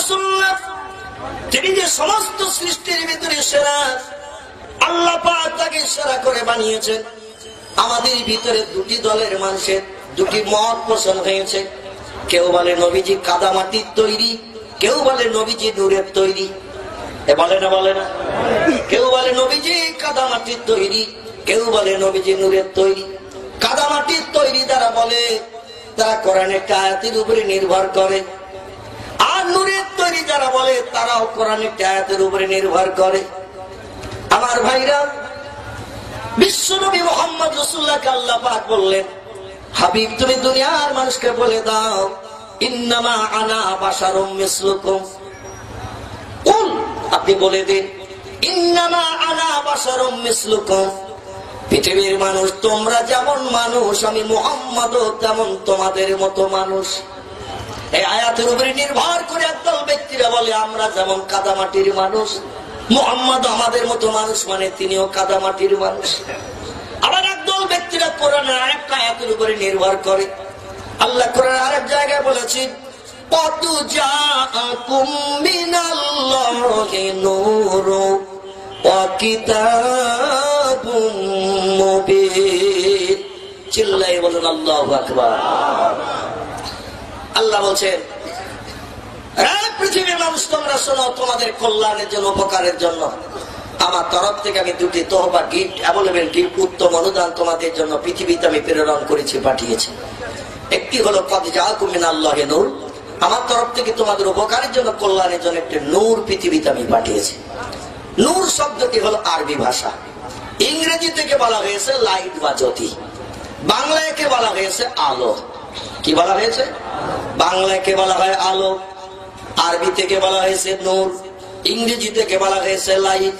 রাসূলুল্লাহ তিনি যে সমস্ত সৃষ্টির ভিতরে সেরা, আল্লাহ পাক তাকে সেরা করে বানিয়েছেন। আমাদের ভিতরে দুটি দলের মানুষের দুটি মত পোষণ হয়েছে। কেউ বলে নবীজি কাদামাটির তৈরি, কেউ বলে নবীজি নূরের তৈরি। বলে না বলে না? কেউ বলে নবীজি কাদামাটির তৈরি, কেউ বলে নবীজি নূরের তৈরি। কাদামাটির তৈরি যারা বলে তারা কোরআনের আয়াতের উপরে নির্ভর করে, আর নূরের তৈরি যারা বলে তারাও কোরআনের আয়াতের উপরে নির্ভর করে। আমার ভাইরা, বিশ্বনবী মুহাম্মদ রাসূলুল্লাহকে আল্লাহ পাক বললেন, হাবিব তুমি দুনিয়ার মানুষকে বলে দাও, ইন্নামা আনা বাশারুম মিসলুকুম। কুল, আপনি বলে দিন, ইন্নামা আনা বাশারুম মিসলুকুম, পৃথিবীর মানুষ তোমরা যেমন মানুষ, আমি মুহাম্মদও তেমন তোমাদের মতো মানুষ। এই আয়াতের উপরে নির্ভর করে একদল ব্যক্তিরা বলে আমরা যেমন কাদামাটির মানুষ, মুহাম্মদ আমাদের মতো মানুষ, মানে তিনিও কাদামাটির মানুষ। আবার একদল ব্যক্তিরা কোরআনের আরেকটা আয়াতের উপরে নির্ভর করে। আল্লাহ কোরআনের আরেক জায়গায় বলেছেন, কত জাআকুম মিনাল্লাহি নূরুন ওয়া কিতাবুম মুবিন। চিল্লায়ে বলুন আল্লাহু আকবার। আল্লাহ বলছেন, পৃথিবীর মানুষ তোমরা শোনো, তোমাদের কল্যাণের জন্য, উপকারের জন্য আমার তরফ থেকে আমি দুটি তোহবা গিফট, অ্যাভেলেবল গিফট, উত্তম অনুদান তোমাদের জন্য পৃথিবীতে আমি প্রেরণ করেছি, পাঠিয়েছি। একটি হলো কদ জাআকুম মিনাল্লাহি নূর, আমার তরফ থেকে তোমাদের উপকারের জন্য, কল্যাণের জন্য একটি নূর পৃথিবীতে আমি পাঠিয়েছি। নূর শব্দটি হলো আরবি ভাষা। ইংরেজি থেকে বলা হয়েছে লাইট বা জ্যোতি, বাংলায় কে বলা হয়েছে আলো। কি বলা হয়েছে? বাংলায় কে বলা হয় আলো, আরবি থেকে বলা হয়েছে নূর, ইংরেজি থেকে বলা হয়েছে লাইট।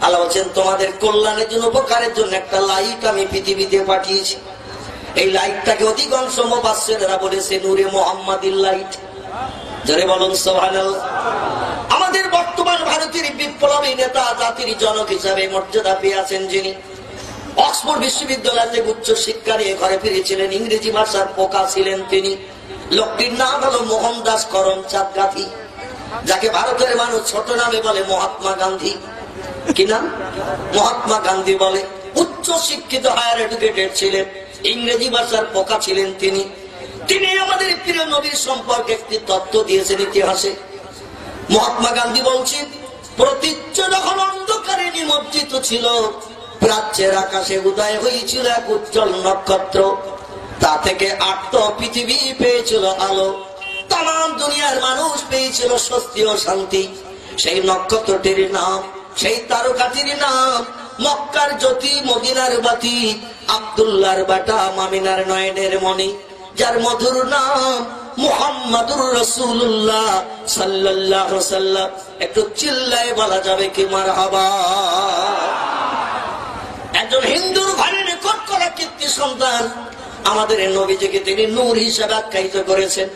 আল্লাহ বলছেন তোমাদের কল্যাণের জন্য, উপকারের জন্য একটা লাইট আমি পৃথিবীতে পাঠিয়েছি। এই লাইটটাকে অধিকাংশ মুফাসসিররা বলেছে নূরে মুহাম্মাদির লাইট। জোরে বলুন সুবহানাল্লাহ। আমাদের বর্তমান ভারতের বিপ্লবী নেতা, জাতির জনক হিসাবে মর্যাদা পেয়ে আছেন যিনি, অক্সফোর্ড বিশ্ববিদ্যালয় থেকে উচ্চ শিক্ষা নিয়ে ঘরে ফিরেছিলেন, ইংরেজি ভাষার পোকা ছিলেন তিনি। লোকটির নাম হলো মোহনদাস করমচাঁদ গান্ধী, যাকে ভারতের মানুষ ছোট নামে বলে মহাত্মা গান্ধী। কি নাম? মহাত্মা গান্ধী বলে। উচ্চ শিক্ষিত, হায়ার এডুকেটেড ছিলেন, ইংরেজি ভাষার পোকা ছিলেন তিনি। তিনি আমাদের প্রিয় নবীর সম্পর্কে একটি তত্ত্ব দিয়েছেন ইতিহাসে। মহাত্মা গান্ধী বলছেন, প্রতীচ্য যখন অন্ধকারে নিমজ্জিত ছিল, প্রাচ্যের আকাশে উদয় হয়েছিল এক উজ্জ্বল নক্ষত্র, তা থেকে আটত পৃথিবী পেয়েছিল আলো, তাম দুনিয়ার মানুষ পেয়েছিল স্বস্তি ও শান্তি। সেই নক্ষত্রটির নাম, সেই তারকাটির নাম মক্কার জ্যোতি, মদিনার বাতি, আব্দুল্লাহর বাটা, মামিনার নয়নের মণি, যার মধুর নাম মুহাম্মাদুর রাসূলুল্লাহ সাল্লাল্লাহু আলাইহি ওয়াসাল্লাম। একটু চিল্লায় বলা যাবে কি মারহাবা। একজন হিন্দুর ঘরে রেকর্ড করা কীর্তি সন্তান আমাদের নবীজিকে তিনি নূর হিসেবে আখ্যায়িত করেছেন।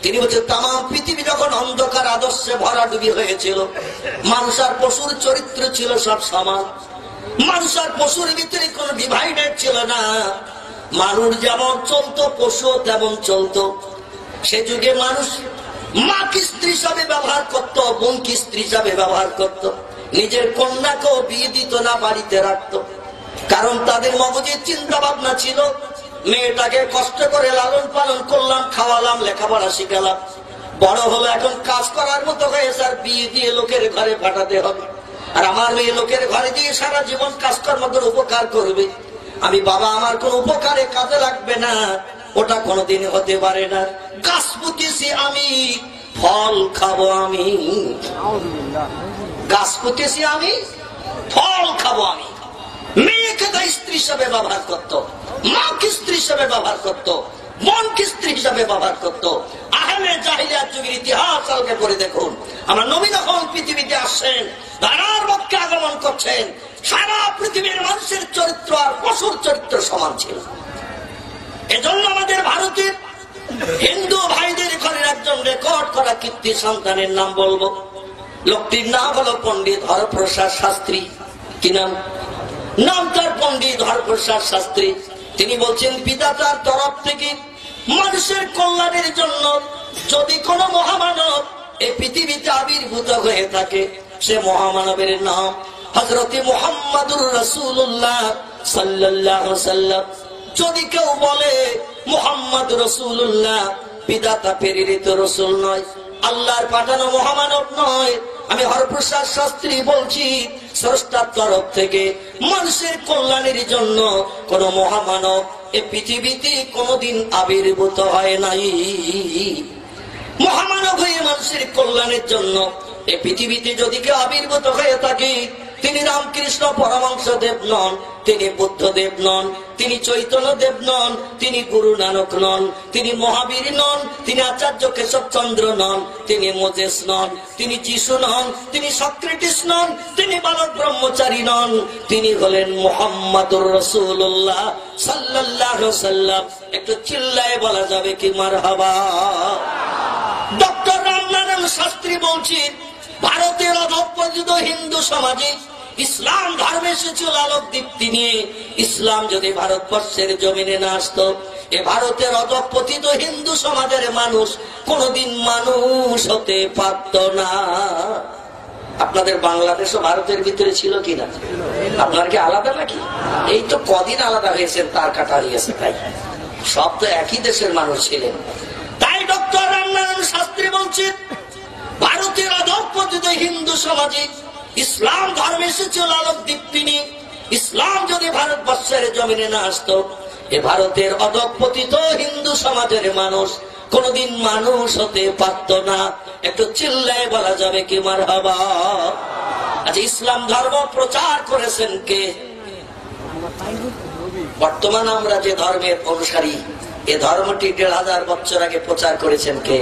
তিনি বলছেন, তাম পৃথিবী যখন অন্ধকার আদর্শে ভরাডুবি হয়েছিল, মানুষ আর পশুর চরিত্র ছিল সব সমান, মানুষ আর পশুর ভিতরে কোন ডিভাইডেড ছিল না। মানুষ যেমন চলতো, পশু তেমন চলতো। সে যুগে মানুষ মাকে স্ত্রী হিসাবে ব্যবহার করত, বোনকে স্ত্রী হিসাবে ব্যবহার করত, নিজের কন্যাকেও বিয়ে দিত না, বাড়িতে রাখত। কারণ তাদের মগজের চিন্তা ভাবনা ছিল, মেয়েটাকে কষ্ট করে লালন পালন করলাম, খাওয়ালাম, লেখাপড়া শিখালাম, বড় হলো, এখন কাজ করার মতো হয়েছে, আর বিয়ে দিয়ে লোকের ঘরে পাঠাতে হবে। আর আমার মেয়ে লোকের ঘরে দিয়ে সারা জীবন কাজকর্ম করে উপকার করবে, আমি বাবা আমার কোন উপকারে কাজে লাগবে না, ওটা কোনোদিন হতে পারে না। গাছ পুঁতেছি আমি, ফল খাবো আমি, গাছ পুঁতেছি আমি, ফল খাবো আমি। মেয়েকে তাই স্ত্রী হিসাবে ব্যবহার করতো, মাকে স্ত্রী হিসাবে ব্যবহার করতো, বোনকে স্ত্রী হিসাবে ব্যবহার করতো। আহলে জাহিলিয়াত যুগের ইতিহাস আলকে করে দেখুন। আমরা নবী যখন পৃথিবীতে আসছেন, তার পক্ষে আগমন করছেন, সারা পৃথিবীর মানুষের চরিত্র আর পশুর চরিত্র সমান ছিল। এজন্য আমাদের ভারতের হিন্দু ভাইদের ঘরের একজন রেকর্ড করা কীর্তি সন্তানের নাম বলবো। লোকটির নাম হলো পণ্ডিত হরপ্রসাদ শাস্ত্রী। কি নাম? নাম তার পণ্ডিত হরপ্রসাদ শাস্ত্রী। তিনি বলছেন, পিতার তরফ থেকে মানুষের কল্যাণের জন্য যদি কোন মহামানব এই পৃথিবীতে আবির্ভূত হয়ে থাকে, সে মহামানবের নাম হযরত মুহাম্মাদুর রাসূলুল্লাহ সাল্লাল্লাহু আলাইহি ওয়াসাল্লাম। যদি কেউ বলে মুহাম্মদ রাসূলুল্লাহ বিধাতা প্রেরিত রাসূল নয়, আল্লাহর পাঠানো মহামানব নয়, আমি হরপ্রসাদ শাস্ত্রী বলছি, স্রষ্টার তরফ থেকে মানুষের কল্যাণের জন্য কোন মহামানব এ পৃথিবীতে কোনদিন আবির্ভূত হয় নাই। মহামানব হয়ে মানুষের কল্যাণের জন্য এ পৃথিবীতে যদি কেউ আবির্ভূত হয়ে থাকে, তিনি রামকৃষ্ণ পরমহংসদেব নন, তিনি বুদ্ধদেব নন, তিনি চৈতন্যদেব নন, তিনি গুরু নানক নন, তিনি মহাবীর নন, তিনি আচার্য কেশবচন্দ্র নন, তিনি মোজেস নন, তিনি যিশু নন, তিনি সক্রেটিস নন, তিনি বালক ব্রহ্মচারী নন, তিনি হলেন মুহাম্মাদুর রাসূলুল্লাহ সাল্লাল্লাহু আলাইহি ওয়াসাল্লাম। একটু চিল্লায়ে বলা যাবে কি মারহাবা? ডক্টর রামনারায়ণ শাস্ত্রী বলছেন, ভারতের অধঃপতিত হিন্দু সমাজে ইসলাম ধর্মে এসেছিল আলোক দীপ্তি নিয়ে। ইসলাম যদি ভারতবর্ষের জমিনে না আসতো, এ ভারতের অধঃপতিত হিন্দু সমাজের মানুষ কোনদিন মানুষ হতে পারত না। আপনাদের বাংলাদেশ ও ভারতের ভিতরে ছিল কিনা? আপনার কি আলাদা নাকি? এই তো কদিন আলাদা হয়েছেন, তার কাটা হয়েছে, তাই সব তো একই দেশের মানুষ ছিলেন। তাই ডক্টর রামনারায়ণ শাস্ত্রী বলছেন, ভারতের অধঃপতিত হিন্দু সমাজে ইসলাম ধর্মে এসেছিল আলোক দীপ্তি নিয়ে। ইসলাম যদি ভারতবর্ষের জমিনে না আসতো, এ ভারতের অধঃপতিত হিন্দু সমাজের মানুষ কোনদিন মানুষ হতে পারত না। একটু চিল্লায় বলা যাবে কি মারহাবা? আচ্ছা, ইসলাম ধর্ম প্রচার করেছেন কে? বর্তমান আমরা যে ধর্মের অনুসারী, এ ধর্মটি ১৫০০ বছর আগে প্রচার করেছেন কে?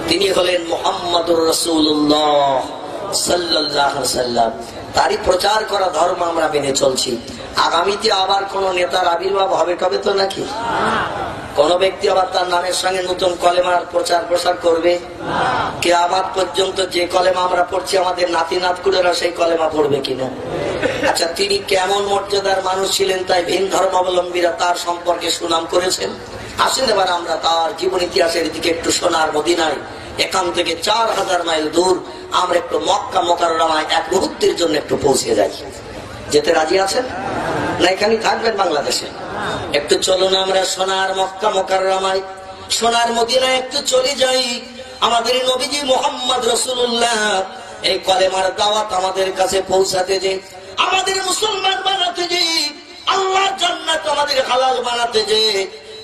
তিনি হলেন মুহাম্মাদুর রাসূলুল্লাহ সাল্লাল্লাহু আলাইহি ওয়াসাল্লাম। তারই প্রচার করা ধর্ম আমরা মেনে চলছি। আগামীতে আবার কোন নেতার আবির্ভাব হবে কবে তো নাকি? কোন ব্যক্তি আবার তার নামের সঙ্গে নতুন কলেমার প্রচার প্রসার করবে? কিয়ামত পর্যন্ত যে কলেমা আমরা পড়ছি, আমাদের নাতি নাতকুড়েরা সেই কলেমা পড়বে কিনা? আচ্ছা, তিনি কেমন মর্যাদার মানুষ ছিলেন, তাই ভিন ধর্মাবলম্বীরা তার সম্পর্কে সুনাম করেছেন। আসেন এবার আমরা তার জীবন ইতিহাসের দিকে একটু সোনার মদিনায়, এখান থেকে ৪০০০ মাইল দূর আমরা একটু মক্কা মুকাররমায় এক মুহূর্তের জন্য একটু পৌঁছে যাই। যেতে রাজি আছেন না? এখানে থাকবেন বাংলাদেশে? একটু চলুন আমরা সোনার মক্কা মুকাররমায়, সোনার মদিনায় একটু চলে যাই। আমাদের নবীজি মুহাম্মদ রাসূলুল্লাহ এই কলেমার দাওয়াত আমাদের কাছে পৌঁছাতে, যে আমাদের মুসলমান বানাতে, যে আল্লাহ জান্নাত আমাদের হালাল বানাতে, যে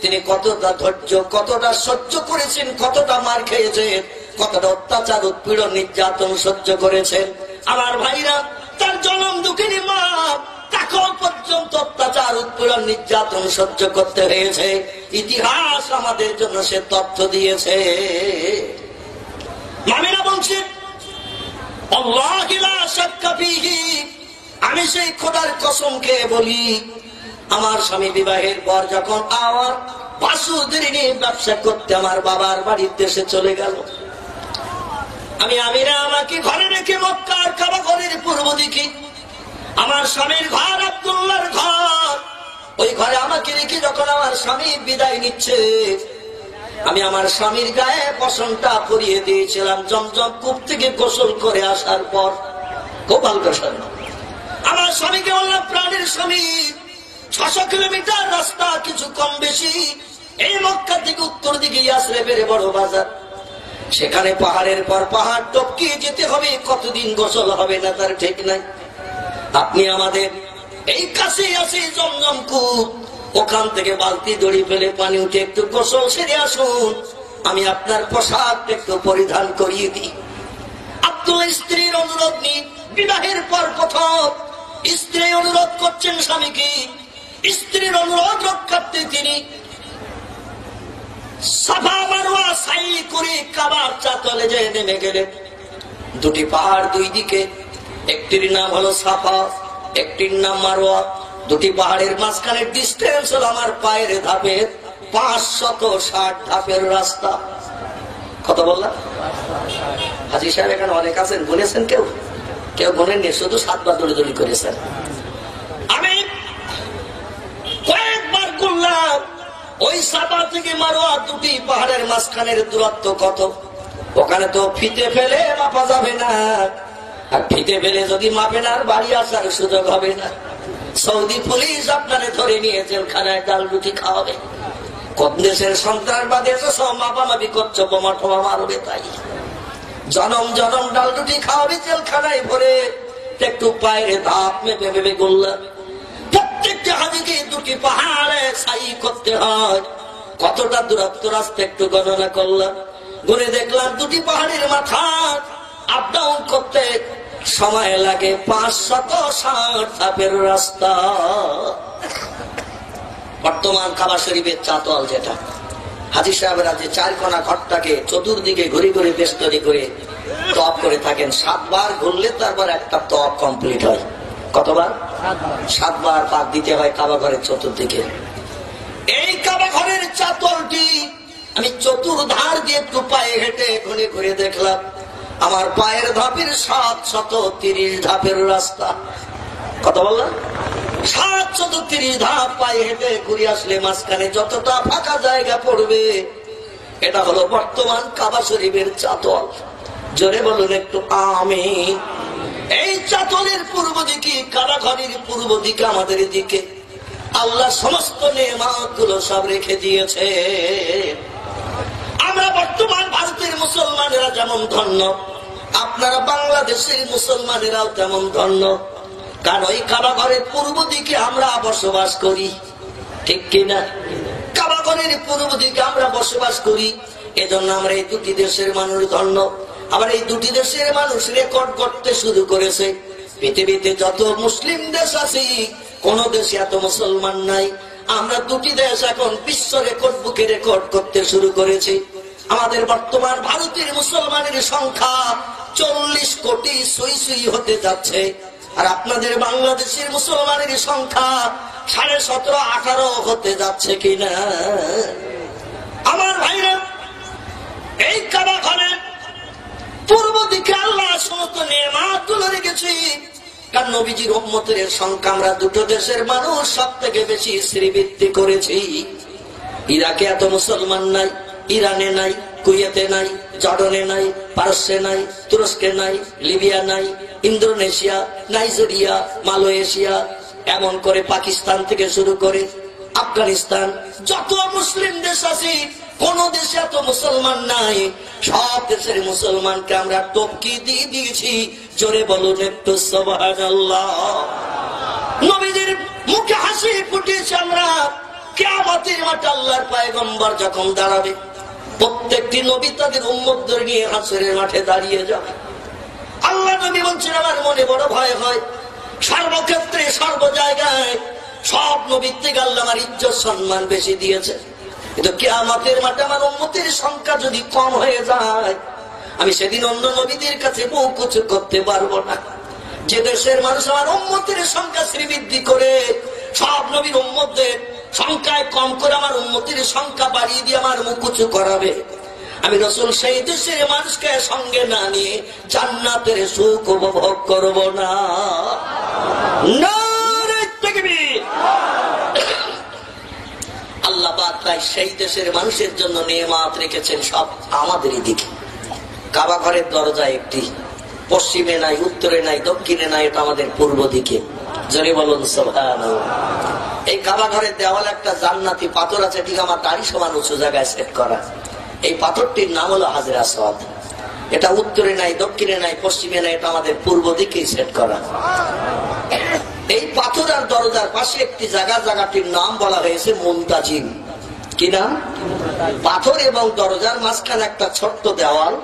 তিনি কতটা ধৈর্য, কতটা সহ্য করেছেন, কতটা মার খেয়েছেন, কতটা অত্যাচার উৎপীড়ন নির্যাতন সহ্য করেছেন। আমার ভাইরা, তার জনম দুঃখিনী মা, তাকেও পর্যন্ত অত্যাচার উৎপীড়ন নির্যাতন সহ্য করতে হয়েছে। ইতিহাস আমাদের জন্য সে তথ্য দিয়েছে। মামিনা বলছেন, আল্লাহি লা শাক্কা ফীহি, আমি সেই খোদার কসম খেয়ে বলি, আমার স্বামী বিবাহের পর যখন আমার বাসুদের নিয়ে ব্যবসা করতে আমার বাবার বাড়ির দেশে চলে গেল, আমি আমিনা আমাকে ঘরে রেখে মক্কার কাবা ঘরের পূর্ব দিকে, আমার স্বামীর ঘর আব্দুল্লাহর ঘর, ওই ঘরে আমাকে রেখে যখন আমার স্বামী বিদায় নিচ্ছে, আমি আমার স্বামীর গায়ে পশমটা পরিয়ে দিয়েছিলাম। জমজম কূপ থেকে গোসল করে আসার পর, গোপাল গোসল, আমার স্বামীকে বললাম, প্রাণের স্বামী, ৬০০ কিলোমিটার রাস্তা, কিছু কম বেশি, এই মক্কা থেকে উত্তর দিকে ইয়াসরিবের বড় বাজার, সেখানে পাহাড়ের পর পাহাড় টপকিয়ে যেতে হবে, কতদিন গোসল হবে না তার ঠিক নাই। আপনি আমাদের এই কাছে আছে জমজম কূপ, ওখান থেকে বালতি দড়ি ফেলে পানি উঠে একটু গোসল সেরে আসুন, আমি আপনার পোশাক একটু পরিধান করিয়ে দিই। আব্দুল্লাহ স্ত্রীর অনুরোধ নিয়ে, বিবাহের পর প্রথম স্ত্রী অনুরোধ করছেন স্বামীকে, স্ত্রীর অনুরোধ রক্ষার্থে তিনি সাফা মারওয়া সাই করে কাবার চাতলে যেয়ে নেমে গেলেন। দুটি পাহাড় দুই দিকে, একটির নাম হলো সাফা, একটির নাম মারওয়া। দুটি পাহাড়ের মাঝখানে ডিস্টেন্স হলো আমার পায়ের ধাপের ৫৬০ ধাপের রাস্তা। কত বললাম? হাজী সাহেব এখানে অনেক আছেন, গুনেছেন? কেউ কেউ গুনেননি, শুধু ৭ বার দৌড়ি করেছেন। আমি কয়েকবার করলাম। ওই সাফা থেকে মারওয়া দুটি পাহাড়ের মাঝখানের দূরত্ব কত? ওখানে তো ফিতে ফেলে মাপা যাবে না, আর ফিতে ফেলে যদি মাপেন আর বাড়ি আসার সুযোগ হবে না। সৌদি পুলিশ আপনারে ধরে নিয়ে জেলখানায় ডাল রুটি খাওয়াবে। কোন দেশের সন্ত্রাসবাদী সব মাপামাপি করছো, বোমা টোমা মারবে, তাই জনম জনম ডাল রুটি খাওয়াবে জেলখানায় ভরে। একটু পায়ের ধাপ মেপে মেপে করলাম। প্রত্যেকটা হাজিকে দুটি পাহাড়ে সাই করতে হয়। কতটা দূরত্ব রাস্তা একটু গণনা করলাম, ঘুরে দেখলাম দুটি পাহাড়ের মাথা আপ ডাউন করতে সময় লাগে 560 ধাপের রাস্তা। বর্তমান কাবা শরীফের চাতল যেটা, হাজী সাহেবরা যে 4 কোনা ঘরটাকে চতুর্দিকে ঘুরে ঘুরে বেষ্টনী করে তপ করে থাকেন, 7 বার ঘুরলে তারপর একটা তপ কমপ্লিট হয়। কতবার? 7 বার পাক দিতে হয় কাবা ঘরের চতুর্দিকে। এই কাবা ঘরের চাতলটি আমি চতুর্ধার দিয়ে একটু পায়ে হেঁটে ঘুরে ঘুরে দেখলাম। আমার পায়ের ধাপের 730 ধাপের রাস্তা। কত বললাম? 730 ধাপ পায়ে হেঁটে ঘুরে আসলে মাঝখানে যতটা ফাঁকা জায়গা পড়বে, এটা হলো বর্তমান কাবা শরীফের চাতল। জোরে বলুন একটু আমিন। এই চাতলের পূর্ব দিকে, কাবা ঘরের পূর্ব দিকে আমাদের দিকে আল্লাহ সমস্ত নেয়ামত গুলো সব রেখে দিয়েছে। আমরা বর্তমান ভারতের মুসলমানেরা যেমন ধন্য, আপনারা বাংলাদেশের মুসলমানেরাও তেমন ধন্য। কারণ ওই কাবা ঘরের পূর্ব দিকে আমরা বসবাস করি, ঠিক কিনা? কাবা ঘরের পূর্ব দিকে আমরা বসবাস করি, এজন্য আমরা এই দুটি দেশের মানুষ ধন্য। আবার এই দুটি দেশের মানুষ রেকর্ড করতে শুরু করেছে। পৃথিবীতে যত মুসলিম দেশ আছে, কোন দেশে এত মুসলমান নাই। আমরা দুটি দেশ এখন বিশ্ব রেকর্ড বুকে রেকর্ড করতে শুরু করেছি। আমাদের বর্তমান ভারতের মুসলমানের সংখ্যা 40 কোটি সুই সুই হতে যাচ্ছে, আর আপনাদের বাংলাদেশের মুসলমানের সংখ্যা 17.5-18 হতে যাচ্ছে কিনা? আমার ভাইরা, এই কাবা ঘরের পূর্ব দিকে আল্লাহ সমস্ত নেয়ামত গুলো রেখেছি। কারণ নবীজির উম্মতের সংখ্যা আমরা দুটো দেশের মানুষ সব থেকে বেশি শ্রীবৃদ্ধি করেছি। ইরাকে এত মুসলমান নাই, ইরানে নাই, কুয়েতে নাই, জর্ডনে নাই, পারস্যে নাই, তুরস্কে নাই, লিবিয়া নাই, ইন্দোনেশিয়া, নাইজেরিয়া, মালয়েশিয়া, এমন করে পাকিস্তান থেকে শুরু করে আফগানিস্তান, যত মুসলিম দেশ আছে কোন দেশে এত মুসলমান নাই। সব দেশের মুসলমানকে আমরা টপকি দিয়ে দিয়েছি। জোরে বলুন একটু সুবহানাল্লাহ। নবীদের মুখে হাসি ফুটেছে। আমরা কিয়ামতের মাঠে আল্লাহর পয়গম্বর যখন দাঁড়াবে, প্রত্যেকটি নবী তাদের উম্মতদের নিয়ে হাসরের মাঠে দাঁড়িয়ে যাবে। আল্লাহ নবী বলছেন, আমার মনে বড় ভয় হয়। সর্বক্ষেত্রে সর্ব জায়গায় সব নবীর থেকে আল্লাহ আমার ইজ্জত সম্মান বেশি দিয়েছে, কিন্তু কিয়ামতের মাঠে আমার উম্মতের সংখ্যা যদি কম হয়ে যায়, আমি সেদিন অন্য নবীদের কাছে মুখ উঁচু করতে পারবো না। যে দেশের মানুষ আমার উম্মতের সংখ্যা শ্রীবৃদ্ধি করে সব নবীর উম্মতদের সংখ্যায় কম করে আমার উম্মতের সংখ্যা বাড়িয়ে দিয়ে আমার মুখ উঁচু করাবে, আমি রাসূল সেই দেশের মানুষকে সঙ্গে না নিয়ে জান্নাতের সুখ উপভোগ করব না। নারে তাকবীর। আল্লাহ পাক তাই সেই দেশের মানুষের জন্য নেয়ামত রেখেছেন সব আমাদেরই দিকে। কাবা ঘরের দরজা একটি, পশ্চিমে নাই, উত্তরে নাই, দক্ষিণে নাই, এটা আমাদের পূর্ব দিকে। জোরে বলুন সুবহানাল্লাহ। এই কাবা ঘরের দেওয়ালে একটা জান্নাতি পাথর আছে, ঠিক আমার দাড়ি সমান উঁচু জায়গায় সেট করা। এই পাথরটির নাম হলো হাজরে আসওয়াদ। এটা উত্তরে নাই, দক্ষিণে নাই, পশ্চিমে নাই, এটা আমাদের পূর্ব দিকেই সেট করা। এই পাথর আর দরজার পাশে একটি জায়গাটির নাম বলা হয়েছে মুনতাজিম। কি নাম? পাথর এবং দরজার মাঝখানে একটা ছোট্ট দেওয়াল,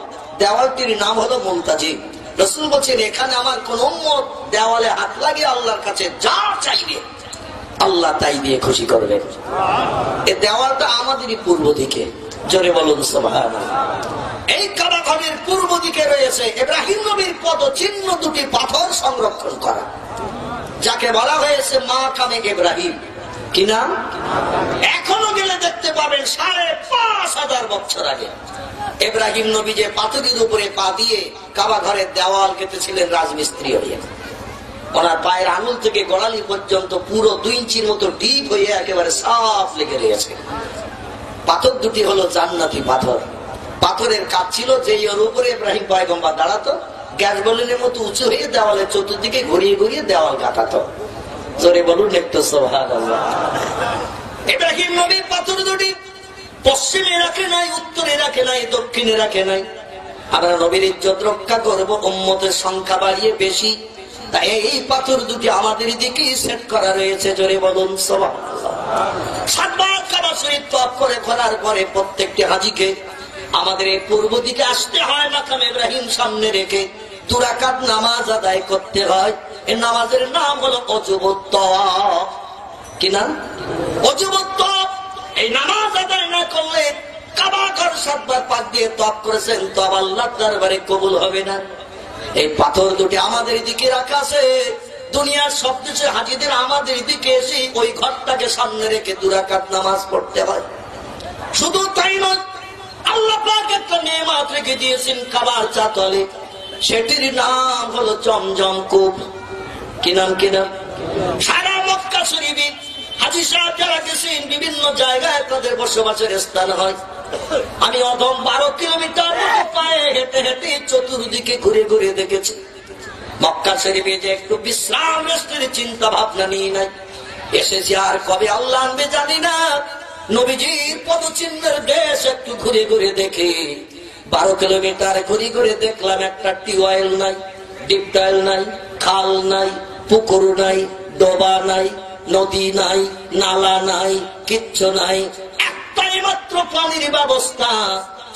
দেওয়ালটির নাম হলো মুনতাজিম। রাসূল বলছেন, এখানে আমার কোন উম্মত দেওয়ালে হাত লাগিয়ে আল্লাহর কাছে যা চাইবে আল্লাহ তাই দিয়ে খুশি করবেন। এই দেওয়ালটা আমাদেরই পূর্ব দিকে। জোরে বলুন সুবহানাল্লাহ। এই কাবা ঘরের পূর্ব দিকে রয়েছে ইব্রাহিম নবীর পদচিহ্ন দুটি পাথর সংরক্ষণ করা, যাকে বলা হয়েছে মাকামে ইব্রাহিম। কি নাম? এখনো গেলে দেখতে পাবেন ৫৫০০ বছর আগে ইব্রাহিম নবী যে পাথরের উপরে পা দিয়ে কাবা ঘরের দেওয়াল কেটেছিলেন রাজমিস্ত্রি হয়ে। ওনার পায়ের আঙুল থেকে গোড়ালি পর্যন্ত পুরো 2 ইঞ্চির মতো ডিপ হয়ে একেবারে সাফ লেগে রয়েছে। পাথর দুটি হলো জান্নাতি পাথর। পাথরের কাজ ছিল, যে ওর উপরে ইব্রাহিম পয়গম্বর দাঁড়াতো, গ্যাস বলনের মতো উঁচু হয়ে দেওয়ালের চতুর্দিকে ঘুরিয়ে ঘুরিয়ে দেওয়াল কাটাতো। জোরে বলুন একটু সুবহানাল্লাহ। ইব্রাহিম নবীর পাথর দুটি পশ্চিমে রাখে নাই, উত্তরে রাখে নাই, দক্ষিণে রাখে নাই। আমরা নবীর ইজ্জত রক্ষা করব, উম্মতের সংখ্যা বাড়িয়ে বেশি, তাই এই পাথর দুটি আমাদের দিকেই সেট করা রয়েছে। জোরে বলুন সুবহানাল্লাহ। সাতবার কাবা শরীফ তওয়াফ করে করার পরে প্রত্যেকটি হাজীকে আমাদের এই পূর্ব দিকে আসতে হয়, মাকাম ইব্রাহিম সামনে রেখে 2 রাকাত নামাজ আদায় করতে হয়। এই নামাজের নাম হলো ওজুবুত তাওয়াফ। কি নাম? ওজুবুত তাওয়াফ। এই নামাজ আদায় না করলে কাবা ঘর 7 বার পাক দিয়ে তওয়াফ করেছেন তো আল্লাহর দরবারে কবুল হবে না। এই পাথর দুটি আমাদের দিকে রাখা আছে। দুনিয়ার সব দেশে হাজীদের আমাদের দিকে এসে ওই ঘরটাকে সামনে রেখে 2 রাকাত নামাজ পড়তে হয়। শুধু তাই নয়, আল্লাহ পাক একটা নেয়ামত রেখে দিয়েছেন কাবার চাতলে, সেটির নাম হলো জমজম কূপ। কি নাম? কি নাম? সারা মক্কা শরীফে হাজী সাহেব যারা গেছেন বিভিন্ন জায়গায় তাদের বসবাসের স্থান হয়। আমি অদম 12 কিলোমিটার পায়ে হেঁটে হেঁটে চতুর্দিকে ঘুরে ঘুরে দেখেছি। মক্কা শরীফে যে একটু বিশ্রাম রেস্টের চিন্তা ভাবনা নিয়ে নাই। এসেছি আর কবে আল্লাহ আনবে জানি না। নবীজির পদচিহ্নের দেশ একটু ঘুরে ঘুরে দেখে 12 কিলোমিটার ঘুরে ঘুরে দেখলাম একটা টিউবওয়েল নাই, ডিপটাইল নাই, খাল নাই, পুকুর নাই, ডোবা নাই, নদী নাই, নালা নাই, কিচ্ছু নাই। একটাই মাত্র পানির ব্যবস্থা,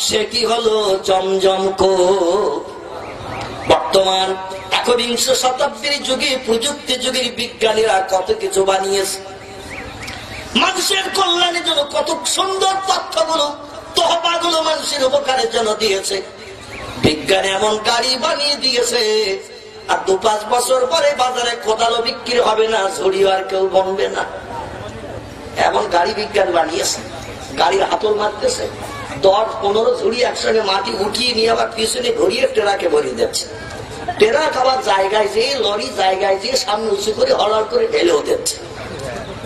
সেটি হলো জমজম কূপ। বর্তমান 21 শতাব্দীর যুগে, প্রযুক্তি যুগের বিজ্ঞানীরা কত কিছু বানিয়েছে, মানুষের কল্যাণের জন্য কত সুন্দর তথ্যগুলো, তহবাগুলো মানুষের উপকারের জন্য দিয়েছে। বিজ্ঞান এমন গাড়ি বানিয়ে দিয়েছে, আর 2-5 বছর পরে বাজারে কোদালও বিক্রি হবে না, ঝুড়িও আর কেউ বনবে না। এমন গাড়ি বিজ্ঞান বানিয়েছে। গাড়ির হাতল মারতেছে, 10-15 ঝুড়ি একসঙ্গে মাটি উঠিয়ে নিয়ে আবার পিছনে ঘুরিয়ে ট্রাকে ভরিয়ে দিচ্ছে। ট্রাক আবার জায়গায় যেয়ে, লরি জায়গায় যেয়ে সামনে উঁচু করে হড়াড় করে ঢেলেও দিচ্ছে।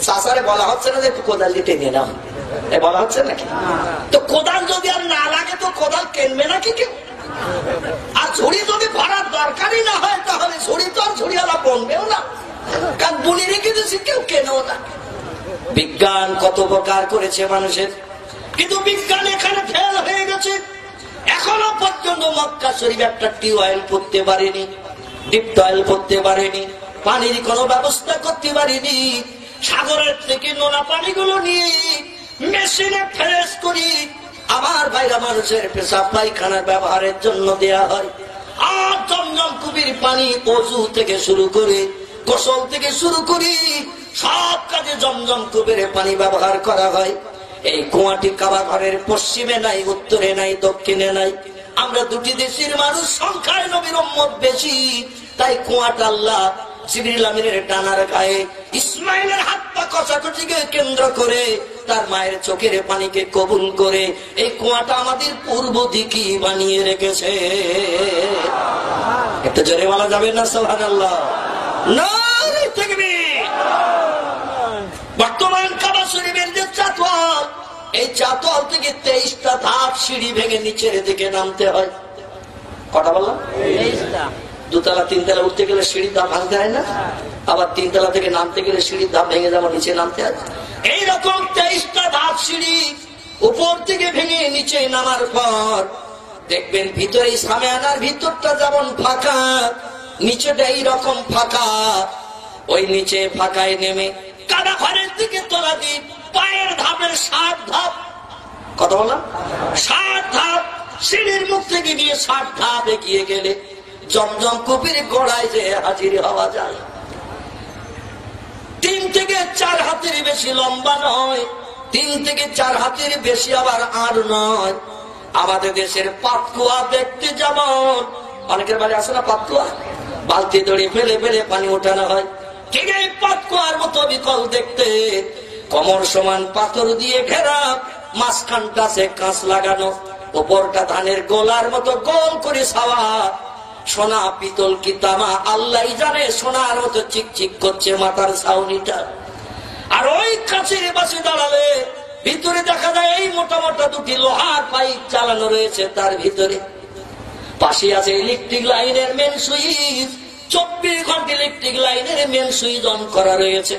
চাষারে বলা হচ্ছে না যে একটু কোদাল দিয়ে টেনে নাও, বলা হচ্ছে নাকি? তো কোদাল যদি আর না লাগে তো কোদাল কেনবে নাকি কেউ? আর ঝুড়ি যদি ভরার দরকারই না হয় তাহলে ঝুড়ি তো আর ঝুড়িওয়ালা বনবেও না, কারণ বুনি রেখে দিয়েছি, কেউ কেনেও না। বিজ্ঞান কত উপকার করেছে মানুষের, কিন্তু বিজ্ঞান এখানে ফেল হয়ে গেছে। এখনো পর্যন্ত মক্কা শরীফ একটা টিউবওয়েল করতে পারেনি, ডিপটয়েল করতে পারেনি, পানির কোনো ব্যবস্থা করতে পারেনি। সাগরের থেকে নোনা পানিগুলো নিয়ে মেশিনে ফ্রেশ করি আমার ভাইরা মানুষের পেশাব পায়খানার ব্যবহারের জন্য দেয়া হয়। আর জমজম কূপের পানি ওযু থেকে শুরু করে, গোসল থেকে শুরু করি, সব কাজে জমজম কূপের পানি ব্যবহার করা হয়। এই কুয়াটি কাবা ঘরের পশ্চিমে নাই, উত্তরে নাই, দক্ষিণে নাই। আমরা দুটি দেশের মানুষ, সংখ্যায় নবীর উম্মত বেশি, তাই কুয়াটা আল্লাহ জিবরিল আমিনের ডানার গায়ে ইসমাইলের হাত পা কষাকষিকে কেন্দ্র করে তার মায়ের চোখের পানিকে কবুল করে এই কুয়াটা আমাদের পূর্ব দিকে বানিয়ে রেখেছে। একটু জোরে বলা যাবে না সুবহানাল্লাহ? নারে তাকবীর। বর্তমান কাবা শরীফের যে চাতওয়াল, এই চাতওয়াল থেকে 23টা ধাপ সিঁড়ি ভেঙে নিচের দিকে নামতে হয়। কটা বললাম? 23টা। 2 তলা 3 তলা উঠতে গেলে সিঁড়ির ধাপ ভাঙতে হয় না? আবার 3 তলা থেকে নামতে গেলে সিঁড়ির ধাপ ভেঙে যেমন নিচে নামতে হয়, এইরকম 23টা ধাপ সিঁড়ি উপর থেকে ভেঙে নিচে নামার পর দেখবেন ভিতরে সামিয়ানার ভিতরটা যেমন ফাঁকা, নিচেটা এইরকম ফাঁকা। ওই নিচে ফাঁকায় নেমে কাবা ঘরের দিকে তোলা দিয়ে পায়ের ধাপের 60 ধাপ। কত বললাম? 60 ধাপ। সিঁড়ির মুখ থেকে গিয়ে 60 ধাপ এগিয়ে গেলে জমজম কূপের গোড়ায় যে হাজির হওয়া যায়। 3 থেকে 4 হাতের বেশি লম্বা নয়, 3 থেকে 4 হাতের বেশি আবার আর নয়। আমাদের দেশের পাতকুয়া দেখতে যেমন, অনেকের বাড়ি আসে না পাতকুয়া, বালতি দড়ি ফেলে ফেলে পানি ওঠানো হয়, ঠিক এই পাতকুয়ার মতো বিকল দেখতে। কোমর সমান পাথর দিয়ে ঘেরা, মাঝখানটা সে কাঁচ লাগানো, উপরটা ধানের গোলার মতো গোল করে ছাওয়া। সোনা পিতল কি তামা আল্লাহ জানে, সোনার মতো চিকচিক করছে মাথার ছাউনিটা। আর ওই কাছের পাশে দাঁড়ালে ভিতরে দেখা যায় এই মোটা মোটা দুটি লোহার পাইপ চালানো রয়েছে, তার ভিতরে পাশে আছে ইলেকট্রিক লাইনের মেন সুইচ। 24 ঘন্টা ইলেকট্রিক লাইনের মেন সুইচ অন করা রয়েছে।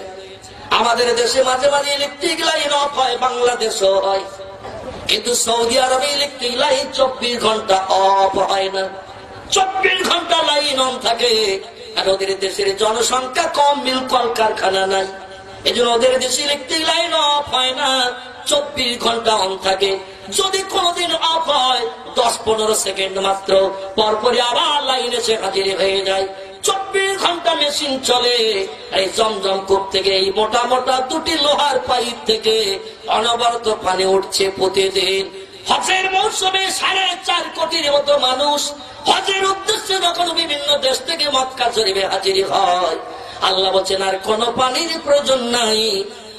আমাদের দেশে মাঝে মাঝে ইলেকট্রিক লাইন অফ হয়, বাংলাদেশও হয়, কিন্তু সৌদি আরবে ইলেকট্রিক লাইন 24 ঘন্টা অফ হয় না, 24 ঘন্টা লাইন অন থাকে। আর ওদের দেশের জনসংখ্যা কম, মিল কলকারখানা নাই, এজন্য ওদের দেশে ইলেকট্রিক লাইন অফ হয় না, 24 ঘন্টা অন থাকে। যদি কোনদিন অফ হয় 10-15 সেকেন্ড মাত্র, পরপরই আবার লাইন এসে হাজির হয়ে যায়। 24 ঘন্টা মেশিন চলে। এই জমজম কূপ থেকে, এই মোটা মোটা দুটি লোহার পাইপ থেকে অনবরত পানি উঠছে প্রতিদিন। হজের মৌসুমে 4.5 কোটির মতো মানুষ হজের উদ্দেশ্যে যখন বিভিন্ন দেশ থেকে মক্কা শরীফে হাজির হয়, আল্লাহ বলছেন আর কোন পানির প্রয়োজন নাই।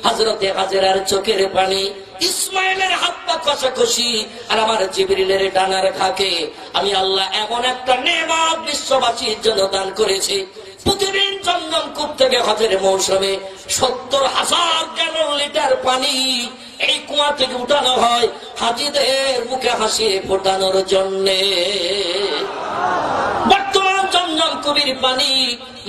হযরতে হাজেরার চোখের পানি, ইসমাইলের হাত পা কষাকষি, আর আমার জিবরিলের ডানার ঘাকে আমি আল্লাহ এমন একটা নেয়ামত বিশ্ববাসীর জন্য দান করেছি। প্রতিদিন জমজম কূপ থেকে হজের মৌসুমে 70,000 গ্যালন লিটার পানি এই কুয়া থেকে উঠানো হয় হাজিদের মুখে হাসি ফোটানোর জন্য। বর্তমান জমজম কূপের পানি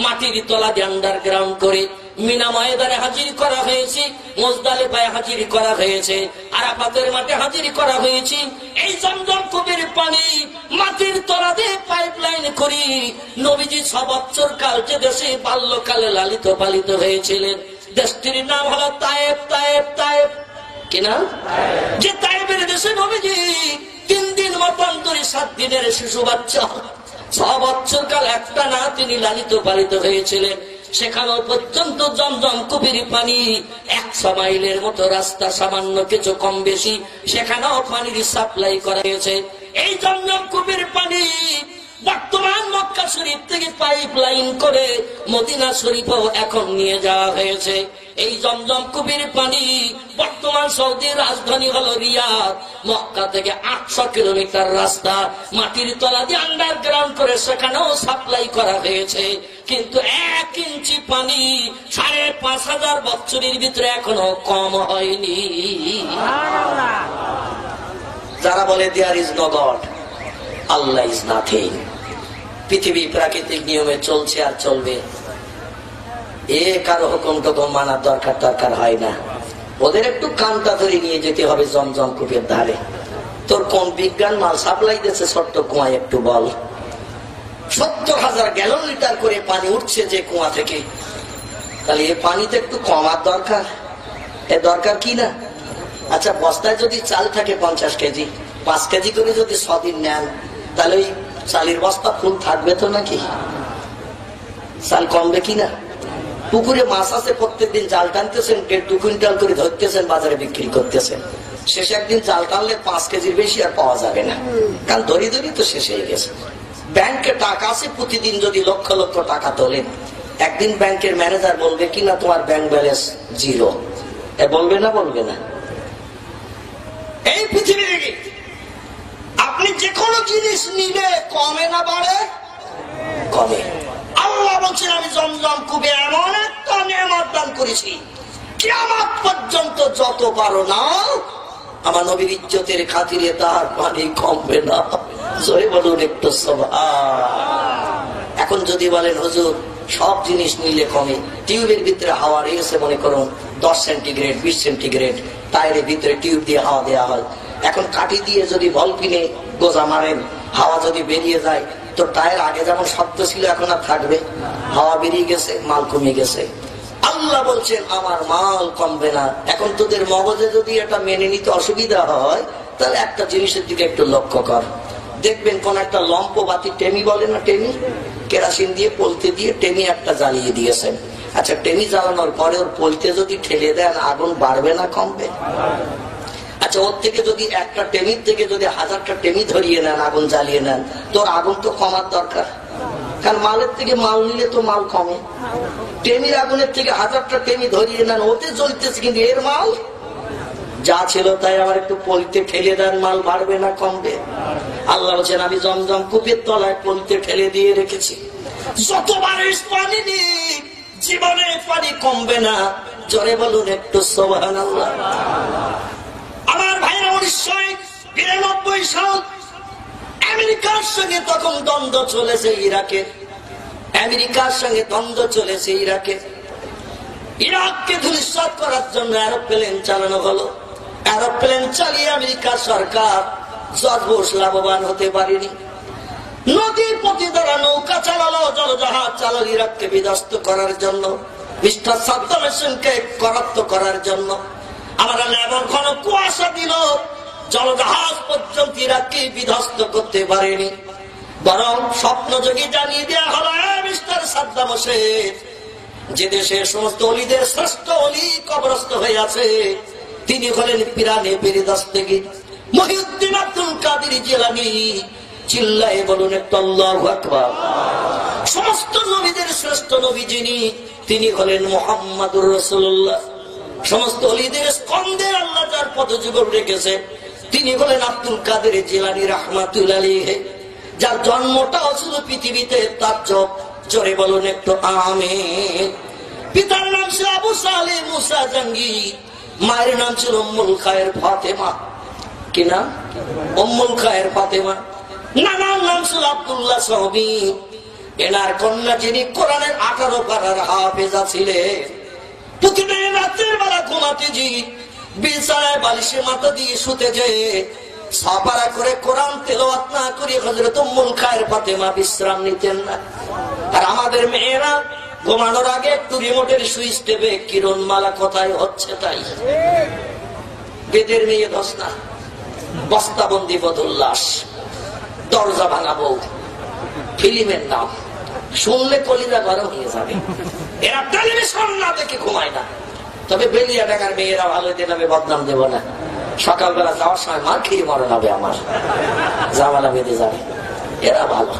মাটির তলা দিয়ে আন্ডারগ্রাউন্ড করে মিনা ময়দানে হাজির করা হয়েছে, মুজদালিফায় হাজির করা হয়েছে, আরাফাতের মাঠে হাজির করা হয়েছে। এই জমজম কূপের পানি মাটির তলা দিয়ে পাইপলাইন করি নবীজি 6 বছর কাল যে দেশে বাল্যকালে লালিত পালিত হয়েছিলেন, দেশটির নাম হলো তায়েব। তায়েব কিনা, যে তায়েবের দেশে নবীজি 3 দিন মতান্তরে 7 দিনের শিশু বাচ্চা 6 বছর কাল একটা না তিনি লালিত পালিত হয়েছিলেন। সেখানেও পর্যন্ত জমজম কূপের পানি 100 মাইলের মতো রাস্তা, সামান্য কিছু কম বেশি, সেখানেও পানির সাপ্লাই করা হয়েছে। এই জমজম কূপের পানি বর্তমান মক্কা শরীফ থেকে পাইপ লাইন করে মদিনা শরীফও এখন নিয়ে যাওয়া হয়েছে। এই জমজম কূপের পানি বর্তমান সৌদির রাজধানী হলো রিয়াদ, মক্কা থেকে 800 কিলোমিটার রাস্তা মাটির তলা দিয়ে আন্ডারগ্রাউন্ড করে সেখানেও সাপ্লাই করা হয়েছে। কিন্তু 1 ইঞ্চি পানি 5,500 বছরের ভিতরে এখনো কম হয়নি। যারা বলে there is no God, Allah is nothing, পৃথিবী প্রাকৃতিক নিয়মে চলছে আর চলবে, এ কারো হুকুম টুকুম মানার দরকার হয় না। ওদের একটু কানটা ধরে নিয়ে যেতে হবে জমজম কূপের ধারে। তোর কোন বিজ্ঞান মাল সাপ্লাই দিয়েছে ছোট্ট কুয়ায় একটু বল। 70,000 গ্যালন লিটার করে পানি উঠছে যে কুয়া থেকে, তাহলে এই পানিতে একটু কমার দরকার, এ দরকার কি না? আচ্ছা, বস্তায় যদি চাল থাকে 50 কেজি, 5 কেজি করে যদি 6 দিন নেন, তাহলে ওই চালের বস্তা ফুল থাকবে তো নাকি? চাল কমবে কিনা? পুকুরে মাছ আছে, প্রত্যেকদিন জাল টানতেছেন, 1.5-2 কুইন্টাল করে ধরতেছেন, বাজারে বিক্রি করতেছেন। শেষে একদিন জাল টানলে 5 কেজির বেশি আর পাওয়া যাবে না, কারণ ধরি তো শেষ হয়ে গেছে। ব্যাংকে টাকা আছে, প্রতিদিন যদি লক্ষ লক্ষ টাকা তোলেন, একদিন ব্যাংকের ম্যানেজার বলবে কিনা তোমার ব্যাংক ব্যালেন্স 0, বলবে না? এই পৃথিবী থেকে আপনি যে কোনো জিনিস নিলে কমে না বাড়ে? কমে। আল্লাহ বলছেন আমি জমজম কূপে এমন একটা নেয়ামত দান করেছি, কিয়ামত পর্যন্ত যত পারো না, আমার নবীর ইজ্জতের খাতিরে তার পানি কমবে না। জোরে বলুন একটু সুবহান। এখন যদি বলেন হুজুর সব জিনিস নিলে কমে, টিউবের ভিতরে হাওয়া রয়েছে মনে করুন 10 সেন্টিগ্রেড 20 সেন্টিগ্রেড, টায়ারের ভিতরে টিউব দিয়ে হাওয়া দেওয়া হয়। এখন কাঠি দিয়ে যদি বল কিনে গোজা মারেন, হাওয়া যদি বেরিয়ে যায়, তো টায়ার আগে যেমন শব্দ ছিল এখন আর থাকবে? হাওয়া বেরিয়ে গেছে, মাল কমে গেছে। আল্লাহ বলছেন আমার মাল কমবে না। এখন তোদের মগজে যদি এটা মেনে নিতে অসুবিধা হয়, তাহলে একটা জিনিসের দিকে একটু লক্ষ্য কর, দেখবেন কোন একটা লম্প বাতি, টেমি বলে না, টেমি, কেরাসিন দিয়ে পলতে দিয়ে টেমি একটা জ্বালিয়ে দিয়েছেন। আচ্ছা, টেমি জ্বালানোর পরে ওর পলতে যদি ঠেলে দেন, আগুন বাড়বে না কমবে? আচ্ছা, ওর থেকে যদি একটা টেমির থেকে যদি 1000টা টেমি ধরিয়ে নেন, আগুন জ্বালিয়ে নেন, তোর আগুন তো কমার দরকার, কারণ মালের থেকে মাল নিলে তো মাল কমে। টেমির আগুনের থেকে 1000টা টেমি ধরিয়ে নেন, ওতে জ্বলতেছে, কিন্তু এর মাল যা ছিল তাই আবার একটু পলিতে ঠেলে দেন, মাল বাড়বে না কমবে? আল্লাহ বলছেন আমি জমজম কূপের তলায় পলিতে ঠেলে দিয়ে রেখেছি, যতবার পানি নেই জীবনে পানি কমবে না। জোরে বলুন একটু সুবহানাল্লাহ। 1992 সাল আমেরিকার সঙ্গে তখন দ্বন্দ্ব চলেছে ইরাকে, আমেরিকার সঙ্গে দ্বন্দ্ব চলেছে ইরাকে। ইরাককে ধূলিসাৎ করার জন্য এরোপ্লেন চালানো হলো। এরোপ্লেন চালিয়ে আমেরিকা সরকার জর্জ বুশ লাভবান হতে পারেনি। নদী পথে দ্বারা নৌকা চালালো, জলজাহাজ চালালো ইরাককে বিধ্বস্ত করার জন্য, মিস্টার সাদ্দাম হোসেনকে করাপ্ত করার জন্য। আমরা এমন ঘন কুয়াশা দিল, জলজাহাজ পর্যন্ত ইরাককে বিধ্বস্ত করতে পারেনি। বরং স্বপ্নযোগী জানিয়ে দেওয়া হলো, মিস্টার সাদ্দাম হোসেন, যে দেশে সমস্ত অলিদের শ্রেষ্ঠ অলি কবরস্থ হয়ে আছে, তিনি হলেন পিরানে পীর দস্তগীর মহিউদ্দিন আব্দুল কাদের জিলানী। চিল্লায়ে বলুন একটু আল্লাহু আকবার। সমস্ত নবীদের শ্রেষ্ঠ নবী যিনি, তিনি হলেন মুহাম্মাদুর রাসূলুল্লাহ। সমস্ত অলিদের স্কন্ধে আল্লাহ যার পদযুগল রেখেছে, তিনি হলেন আব্দুল কাদের জিলানী রাহমাতুল্লাহ আলাইহি, যার জন্মটাও ছিল পৃথিবীতে তাজ্জব। জোরে বলুন একটু আমিন। পিতার নাম ছিল আবু সালেহ মুসা জাহাঙ্গীর, মায়ের নাম ছিল উম্মুল খায়ের ফাতেমা। কি নাম? উম্মুল খায়ের ফাতেমা। নানার নাম ছিল আব্দুল্লাহ সাহবী। এনার কন্যা যিনি কোরআনের 18 পারার হাফেজা ছিলেন, প্রতিদিন রাতের বেলা ঘুমাতে জি বিছানায় বালিশে মাথা দিয়ে শুতে যে সাপারা করে কোরআন তেলাওয়াত না করে হযরত উম্মুল খায়ের ফাতেমা বিশ্রাম নিতেন না। আর আমাদের মেয়েরা ঘুমানোর আগে একটু রিমোটের সুইচ টেপে কিরণমালা কোথায় হচ্ছে তাই। বেদের মেয়ে দোষ না, বস্তাবন্দি বদুল্লাস, দরজা ভাঙাবো, ফিল্মের নাম শুনলে কলিজা গরম হয়ে যাবে। এরা টেলিভিশন না দেখে ঘুমায় না। তবে বেলিয়া ডাকার মেয়েরা ভালো দিন, আমি বদনাম দেব না। সকালবেলা যাওয়ার সময় মার খেয়ে মরণ হবে আমার, জামালা বেঁধে যাবে। এরা ভালো।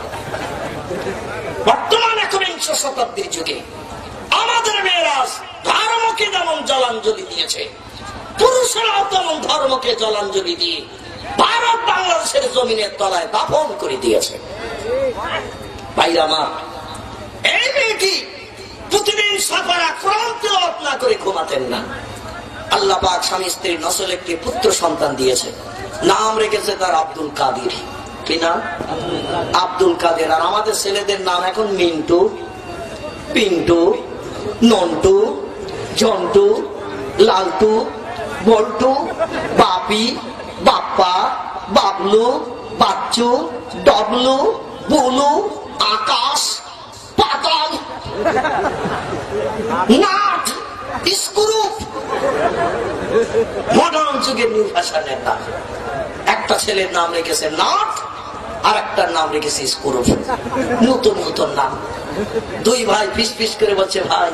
বর্তমান 21 শতাব্দীর যুগে আমাদের মেয়েরা ধর্মকে যেমন জলাঞ্জলি দিয়েছে, পুরুষেরাও তেমন ধর্মকে জলাঞ্জলি দিয়ে ভারত বাংলাদেশের জমিনের তলায় দাফন করে দিয়েছে। ভাইরা মা, এই মেয়েটি প্রতিদিন সাফারা কোরআন তেলাওয়াত না করে ঘুমাতেন না। আল্লাহ পাক স্বামী স্ত্রী নসল একটি পুত্র সন্তান দিয়েছে, নাম রেখেছে তার আব্দুল কাদের। কি নাম? আব্দুল কাদের। আর আমাদের ছেলেদের নাম এখন মিন্টু, পিন্টু, নন্টু, জন্টু, লালটু, বল্টু, বাপি, বাপ্পা, বাবলু, বাচ্চু, ডবলু, বুলু, আকাশ, পাতাল, নাট, স্ক্রু। মডার্ন যুগের নিউ ফ্যাশনের নাম। একটা ছেলের নাম রেখেছে নাট, আর একটার নাম রেখেছে স্ক্রু। নতুন নতুন নাম। দুই ভাই পিস পিস করে বলছে, ভাই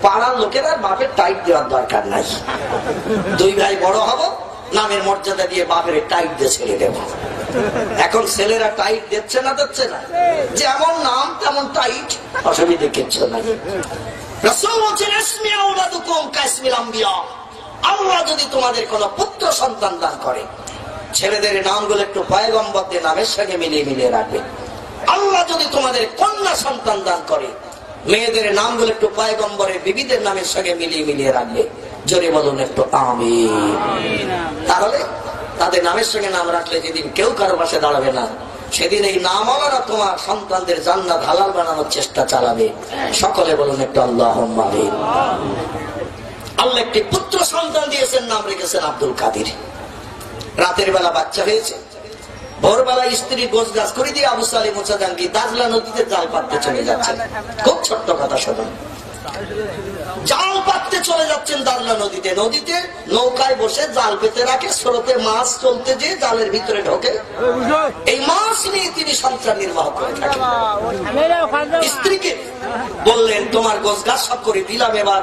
পাড়ার লোকেরা বাপের টাইট দেওয়ার দরকার নাই, দুই ভাই বড় হব, নামের মর্যাদা দিয়ে বাপের টাইট দিয়ে ছেড়ে দেব। এখন ছেলেরা টাইট দিচ্ছে না, দিচ্ছে না, যেমন নাম তেমন টাইট, অসুবিধে কিচ্ছু নাই। রাসূল বলেছেন, ইসমি আওলাদুকুম কাসমিল আম্বিয়া। আল্লাহ যদি তোমাদের কোন পুত্র সন্তান দান করে, ছেলেদের নামগুলো একটু পয়গম্বরদের নামের সঙ্গে মিলিয়ে মিলিয়ে রাখবে। আল্লাহ যদি তোমাদের কন্যা সন্তান দান করে, মেয়েদের নামগুলো একটু পয়গম্বরের বিবিদের নামের সঙ্গে মিলিয়ে মিলিয়ে রাখবে। জোরে বলুন একটু আমিন। তাহলে তাদের নামের সঙ্গে নাম রাখলে যেদিন কেউ কারো পাশে দাঁড়াবে না, সেদিন এই নামওয়ালারা তোমার সন্তানদের জান্নাত হালাল বানানোর চেষ্টা চালাবে। সকলে বলুন একটু আল্লাহুম্মা আমিন। আল্লাহ একটি পুত্র সন্তান দিয়েছেন, নাম রেখেছেন আব্দুল কাদের। রাতের বেলা বাচ্চা হয়েছে, ভোরবেলা স্ত্রী গোছ গাছ করে দিয়ে আবু সালেহ মুসা জাহাঙ্গীর দাজলা নদীতে জাল পাততে চলে যাচ্ছেন। খুব ছোট্ট কথা শুনুন, জাল পাততে চলে যাচ্ছেন দাজলা নদীতে। নদীতে নৌকায় বসে জাল পেতে রাখে, স্রোতে মাছ চলতে যে জালের ভিতরে ঢোকে, এই মাছ নিয়ে তিনি সংসার নির্বাহ করে থাকেন। স্ত্রীকে বললেন, তোমার গোছ গাছ সব করে দিলাম, এবার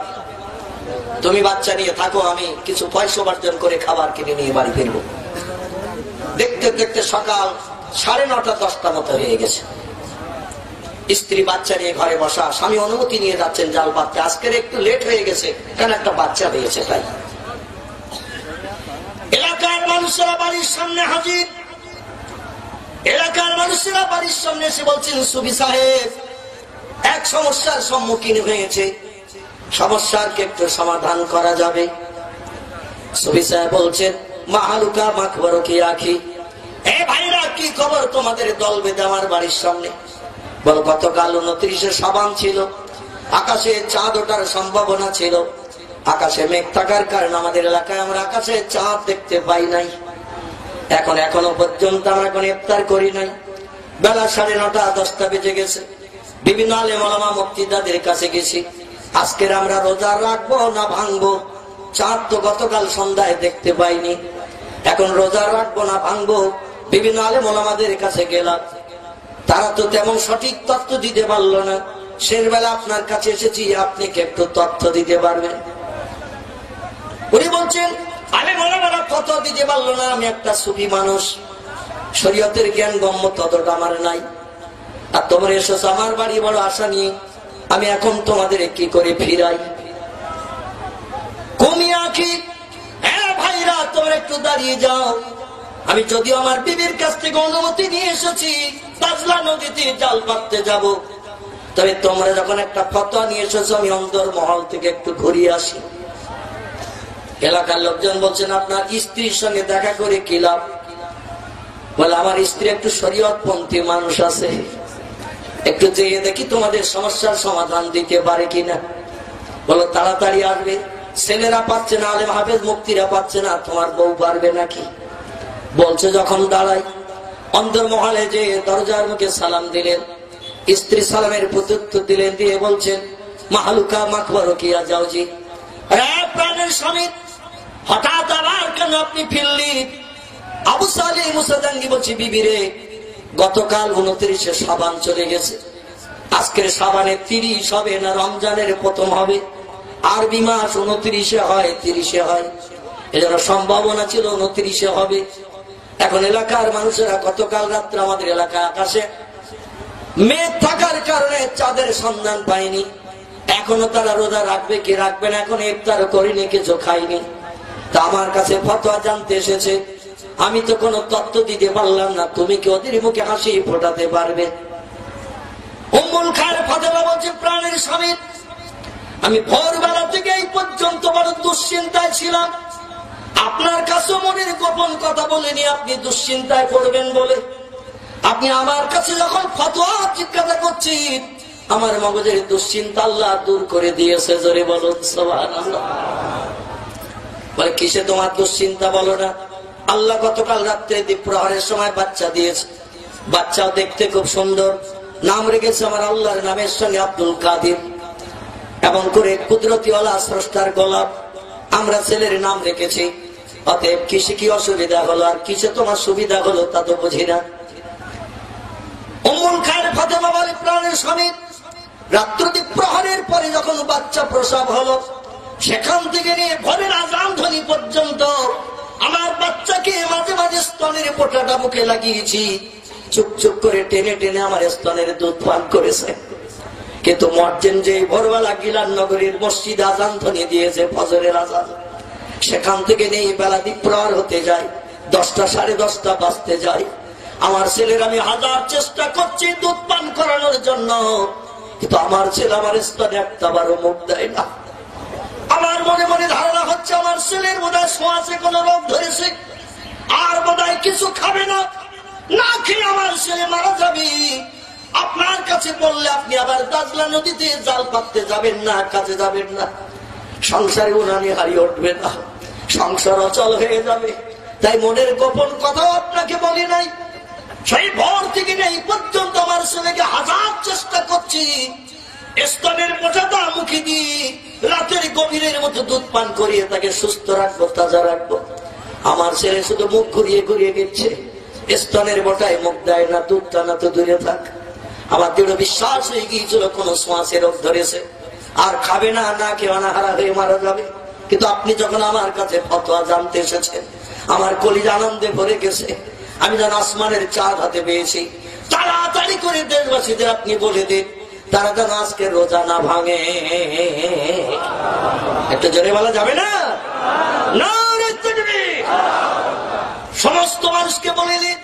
তুমি বাচ্চা নিয়ে থাকো, আমি কিছু পয়সা উপার্জন করে খাবার কিনে নিয়ে বাড়ি ফিরবো। দেখতে দেখতে সকাল 9:30 10টা মতো হয়ে গেছে। স্ত্রী বাচ্চা নিয়ে ঘরে বসা, স্বামী অনুমতি নিয়ে যাচ্ছেন জাল পাততে। আজকের একটু লেট হয়ে গেছে, কারণ একটা বাচ্চা হয়েছে তাই। এলাকার মানুষেরা বাড়ির সামনে হাজির। এলাকার মানুষেরা বাড়ির সামনে এসে বলছেন, সুবি সাহেব এক সমস্যার সম্মুখীন হয়েছে, সমস্যার কি একটু সমাধান করা যাবে? সুবি সাহেব বলছেন, মাহালুকা মাখবরো কি আখি, এ ভাইরা কি খবর তোমাদের দল বেঁধে আমার বাড়ির সামনে? বল গতকাল 29 শাবান ছিল, আকাশে চাঁদ ওঠার সম্ভাবনা ছিল, আকাশে মেঘ থাকার কারণে আমাদের এলাকায় আমরা আকাশে চাঁদ দেখতে পাই নাই। এখনো পর্যন্ত আমরা এখন ইফতার করি নাই। বেলা 9:30 10টা বেজে গেছে। বিভিন্ন আলেম ওলামা মুফতিদের কাছে গেছি, আজকের আমরা রোজা রাখবো না ভাঙবো? চাঁদ তো গতকাল সন্ধ্যায় দেখতে পাইনি, এখন রোজা রাখবো না ভাঙবো? বিভিন্ন আলেম ওলামাদের কাছে গেলাম, তারা তো তেমন সঠিক তথ্য দিতে পারলো না। শেষ বেলা আপনার কাছে এসেছি, আপনি কি একটু তথ্য দিতে পারবেন? উনি বলছেন আলেম ওলামারা তথ্য দিতে পারলো না, আমি একটা সুফি মানুষ, শরীয়তের জ্ঞান গম্য ততটা আমার নাই, আর তোমরা এসেছো আমার বাড়ি বড় আশা নিয়ে, আমি এখন তোমাদের কি করে ফিরাই? কমিয়া কি, হ্যাঁ ভাইরা তোমরা একটু দাঁড়িয়ে যাও, আমি যদিও আমার বিবির কাছ থেকে অনুমতি নিয়ে এসেছি তাজলা নদীতে জাল পাততে যাব, তবে তোমরা যখন একটা ফতোয়া নিয়ে এসেছো আমি অন্দর মহল থেকে একটু ঘুরিয়ে আসি। এলাকার লোকজন বলছেন আপনার স্ত্রীর সঙ্গে দেখা করে কি লাভ? বলে আমার স্ত্রী একটু শরীয়তপন্থী মানুষ আছে, একটু চেয়ে দেখি তোমাদের সমস্যার সমাধান দিতে পারে কিনা। বলো তাড়াতাড়ি আসবে, ছেলেরা পাচ্ছে না, আলেম হাফেজ মুফতিরা পাচ্ছে না, তোমার বউ পারবে নাকি? বলছে যখন দাঁড়াই, অন্দর মহলে যে দরজার মুখে সালাম দিলেন, স্ত্রী সালামের প্রত্যুত্তর দিলেন, দিয়ে বলছেন মাহলুকা মাখবরো কিয়া যাও জি। প্রাণের স্বামী, হঠাৎ আবার কেন আপনি ফিরলি? আবু সালেহ মুসাদাঙ্গি বলছি বিবিরে, গতকাল 29 শাবান চলে গেছে, আজকের শাবানে 30 হবে না রমজানের প্রথম হবে? আরবি মাস 29 হয় 30 হয়, এজন্য সম্ভাবনা ছিল 29 হবে। এখন এলাকার মানুষেরা গতকাল রাত্রে আমাদের এলাকায় আকাশে মেঘ থাকার কারণে চাঁদের সন্ধান পায়নি, এখনো তারা রোজা রাখবে কি রাখবে না, এখন ইফতার করিনি, কিছু খাইনি, তা আমার কাছে ফতোয়া জানতে এসেছে। আমি তো কোনো তথ্য দিতে পারলাম না, তুমি কি ওদের মুখে হাসি ফোটাতে পারবে? উম্মুল খায়ের ফাতেমা বলছে প্রাণের স্বামী, আমি ভোরবেলা থেকে এই পর্যন্ত বড় দুশ্চিন্তায় ছিলাম, আপনার কাছে মনের গোপন কথা বলিনি, আপনি দুশ্চিন্তায় পড়বেন বলে আপনি আমার কাছে যখন ফতোয়া জিজ্ঞাসা করছেন, আমার মগজের দুশ্চিন্তা আল্লাহ দূর করে দিয়েছে। জোরে বলুন সুবহানাল্লাহ। বলে কিসে তোমার দুশ্চিন্তা বলো না? আল্লাহ গতকাল রাত্রে দ্বীপ্রহরের সময় বাচ্চা দিয়েছে, বাচ্চাও দেখতে খুব সুন্দর, নাম রেখেছে আমার আল্লাহর নামের সঙ্গে আব্দুল কাদির, এমন করে কুদরতিওয়ালা স্রষ্টার গোলাপ আমরা ছেলের নাম রেখেছি। অতএব কিসে কি অসুবিধা হলো আর কিসে তোমার সুবিধা হলো তা তো বুঝি না। উম্মুল খায়ের ফাতেমা বলে প্রাণের স্বামী, রাত্র দ্বীপ্রহরের পরে যখন বাচ্চা প্রসব হলো, সেখান থেকে নিয়ে ভোরের আজান ধ্বনি পর্যন্ত আমার বাচ্চাকে মাঝে মাঝে স্তনের পোটাটা মুখে লাগিয়েছি, চুপ চুপ করে টেনে টেনে আমার স্তনের দুধ পান করেছে। কিন্তু মর্জেন যে ভোরবেলা গিলান নগরীর মসজিদ আজান ধ্বনি দিয়েছে ফজরের আজান, সেখান থেকে নেই বেলা দ্বীপ্রহর হতে যায়, 10টা 10:30 বাজতে যায়। আমার ছেলের আমি হাজার চেষ্টা করছি দুধ পান করানোর জন্য, কিন্তু আমার ছেলে আমার স্তনে একটাবারও মুখ দেয় না। আমার মনে মনে ধারণা হচ্ছে আমার ছেলের বোধহয় ছোঁয়াচে কোন রোগ ধরেছে, আর বোধহয় কিছু খাবে না, না খেয়ে আমার ছেলে মারা যাবে। আপনার কাছে বললে আপনি আবার দাজলা নদীতে জাল পাততে যাবেন না, কাজে যাবেন না, সংসারে উনানি হারিয়ে উঠবে না, সংসার অচল হয়ে যাবে। তাই মনের গোপন কথাও আপনাকে বলি নাই। সেই ভোর থেকে এই পর্যন্ত আমার ছেলেকে হাজার চেষ্টা করছি, স্তনের পোটাটা মুখে দিয়ে রাতের গভীরের মতো দুধ পান করিয়ে তাকে সুস্থ রাখবো, তাজা রাখবো। আমার ছেলে শুধু মুখ ঘুরিয়ে ঘুরিয়ে দিচ্ছে, স্তনের বোটায় মুখ দেয় না, দুধ টানা তো দূরে থাক। আমার দৃঢ় বিশ্বাস হয়ে গিয়েছিল কোন শ্বাসে রোগ ধরেছে, আর খাবে না, না খেয়ে অনাহারা হয়ে মারা যাবে। কিন্তু আপনি যখন আমার কাছে ফতোয়া জানতে এসেছেন, আমার কলিজা আনন্দে ভরে গেছে। আমি যেন আসমানের চাঁদ হাতে পেয়েছি। তাড়াতাড়ি করে দেশবাসীদের আপনি বলে দিন, তারা যেন আজকে রোজা না ভাঙে। একটু জোরে বলা যাবে না? সমস্ত মানুষকে বলে দিন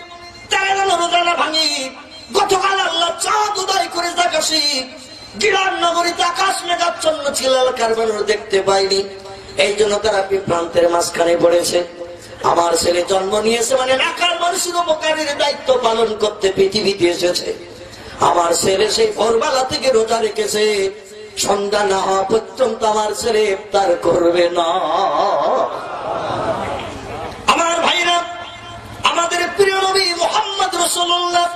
তারা যেন রোজা না ভাঙে। গতকাল আল্লাহ চাঁদ উদয় করে দেখাছি, গিলান নগরীতে আকাশ মেঘাচ্ছন্ন ছিল, এলাকার মানুষ দেখতে পাইনি, এই জন্য তারা বিভ্রান্তের মাঝখানে পড়েছে। আমার ছেলে জন্ম নিয়েছে মানে এলাকার মানুষের উপকারের দায়িত্ব পালন করতে পৃথিবীতে এসেছে। আমার ছেলে সেই ভোরবেলা থেকে রোজা রেখেছে, সন্ধ্যা না হওয়া পর্যন্ত আমার ছেলে ইফতার করবে না। আমার ভাইরা, আমাদের প্রিয় নবী মুহাম্মদ রাসূলুল্লাহ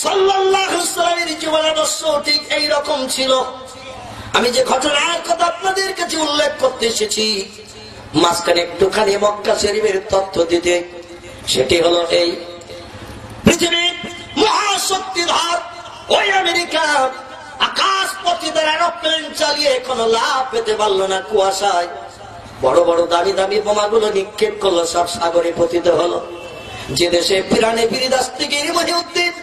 সাল্লাল্লাহু আলাইহি ওয়াসাল্লামের জীবনাদর্শ ঠিক এইরকম ছিল। আমি যে ঘটনার কথা আপনাদের কাছে উল্লেখ করতে এসেছি, মাঝখানে একটুখানি মক্কা শরীফের তথ্য দিতে, সেটি হলো এই পৃথিবীর মহাশক্তিধর ওই আমেরিকা আকাশ পথে তার এরোপ্লেন চালিয়ে কোনো লাভ পেতে পারল না। কুয়াশায় বড় বড় দামি দামি বোমাগুলো নিক্ষেপ করলো, সব সাগরে পতিত হলো। যে দেশে পিরানে বীরদাস থেকে মহিউদ্দিন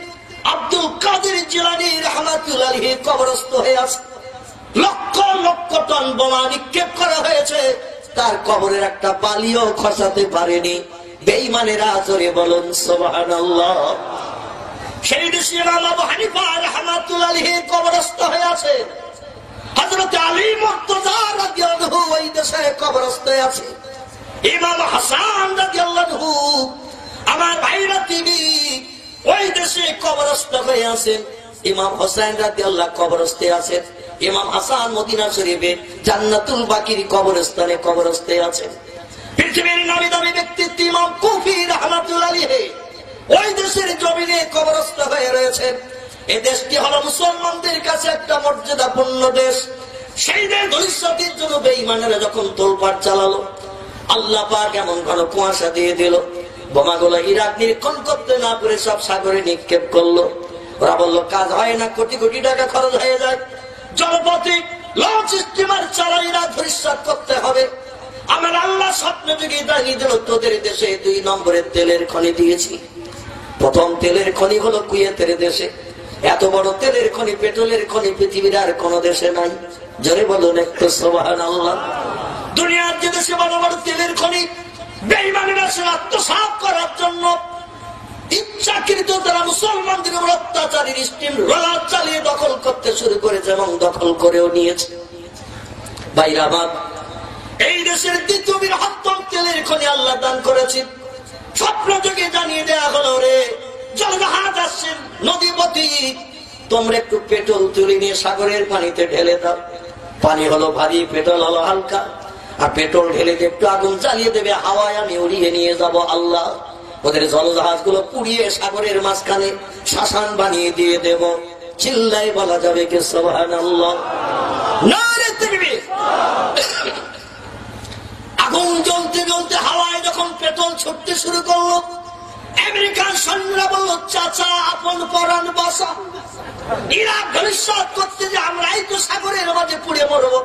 আব্দুল কাদের জিলানী রাহমাতুল্লাহ আলাইহি কবরস্থ হয়ে আছে, লক্ষ লক্ষ টন বোমা নিক্ষেপ করা হয়েছে, তার কবরের একটা বালিও খসাতে পারেনি। বেঈমানেরা জোরে বলুন সুবহানাল্লাহ। সেই দেশে ইমাম আবু হানিফা রাহমাতুল্লাহ আলাইহি কবরস্থ হয়ে আছে, হযরত আলী মুর্তজা রাদিয়াল্লাহু ওই দেশে কবরস্থ আছে, ইমাম হাসান রাদিয়াল্লাহু আমার ভাইরা তিনি ওই দেশে কবরস্থ হয়ে আছেন, ইমাম হোসেন রাদিয়াল্লাহু কবরস্থে আছেন, ইমাম হাসান মদিনা শরীফে জান্নাতুল বাকির কবরস্থানে কবরস্থে আছেন। পৃথিবীর নামী দামি ব্যক্তিত্ব ইমাম কুফি রাহমাতুল্লাহ আলাইহি ওই দেশের জমিনে কবরস্থ হয়ে রয়েছে। এই দেশটি হলো মুসলমানদের কাছে একটা মর্যাদাপূর্ণ দেশ। সেই দেশ ভবিষ্যতের জন্য বেঈমানেরা যখন তোলপাড় চালালো, আল্লাহ পাক এমন ঘন কুয়াশা দিয়ে দিল, বোমাগুলো ইরাক নিরীক্ষণ করতে না করে সব সাগরে নিক্ষেপ করলো। ওরা বললো কাজ হয় না, কোটি কোটি টাকা খরচ হয়ে যায়, জলপথে লঞ্চ স্টিমার চালাই ইরাক ভবিষ্যৎ করতে হবে। আমার আল্লাহ স্বপ্ন যুগে দাঁড়িয়ে দিল, তোদের দেশে 2 নম্বরের তেলের খনি দিয়েছি। প্রথম তেলের খনি হলো কুয়েতের দেশে। এত বড় তেলের খনি, পেট্রোলের খনি পৃথিবীর আর কোন দেশে নাই। জোরে বলুন একটু সুবহানাল্লাহ। দুনিয়ার যে দেশে বড় বড় তেলের খনি বেঈমানেরা আত্মসাৎ করার জন্য ইচ্ছাকৃত তারা মুসলমানদের উপর অত্যাচারীর স্টিম রোলার চালিয়ে দখল করতে শুরু করেছে এবং দখল করেও নিয়েছে। ভাইরা আমার, এই দেশের দ্বিতীয় বৃহত্তম তেলের খনি আল্লাহ দান করেছে। স্বপ্ন যুগে জানিয়ে দেয়া হলো, রে জলজাহাজ আসছেন নদীপথে, তোমরা একটু পেট্রোল তুলে নিয়ে সাগরের পানিতে ঢেলে দাও। পানি হলো ভারী, পেট্রোল হলো হালকা, আর পেট্রোল ঢেলে দিয়ে একটু আগুন জ্বালিয়ে দেবে, হাওয়ায় আমি উড়িয়ে নিয়ে যাব। আল্লাহ ওদের জলজাহাজ গুলো পুড়িয়ে সাগরের মাঝখানে শ্মশান বানিয়ে দিয়ে দেব। চিল্লাই বলা যাবে কি সুবহানাল্লাহ? নারে তাকবীর। আগুন জ্বলতে জ্বলতে হাওয়ায় যখন পেট্রোল ছুটতে শুরু করলো, আমেরিকান সৈন্যরা বলল, চাচা আপন পরাণ বাসা, ইরাক ভবিষ্যৎ করতে যে আমরাই তো সাগরের মাঝে পুড়ে মরবো।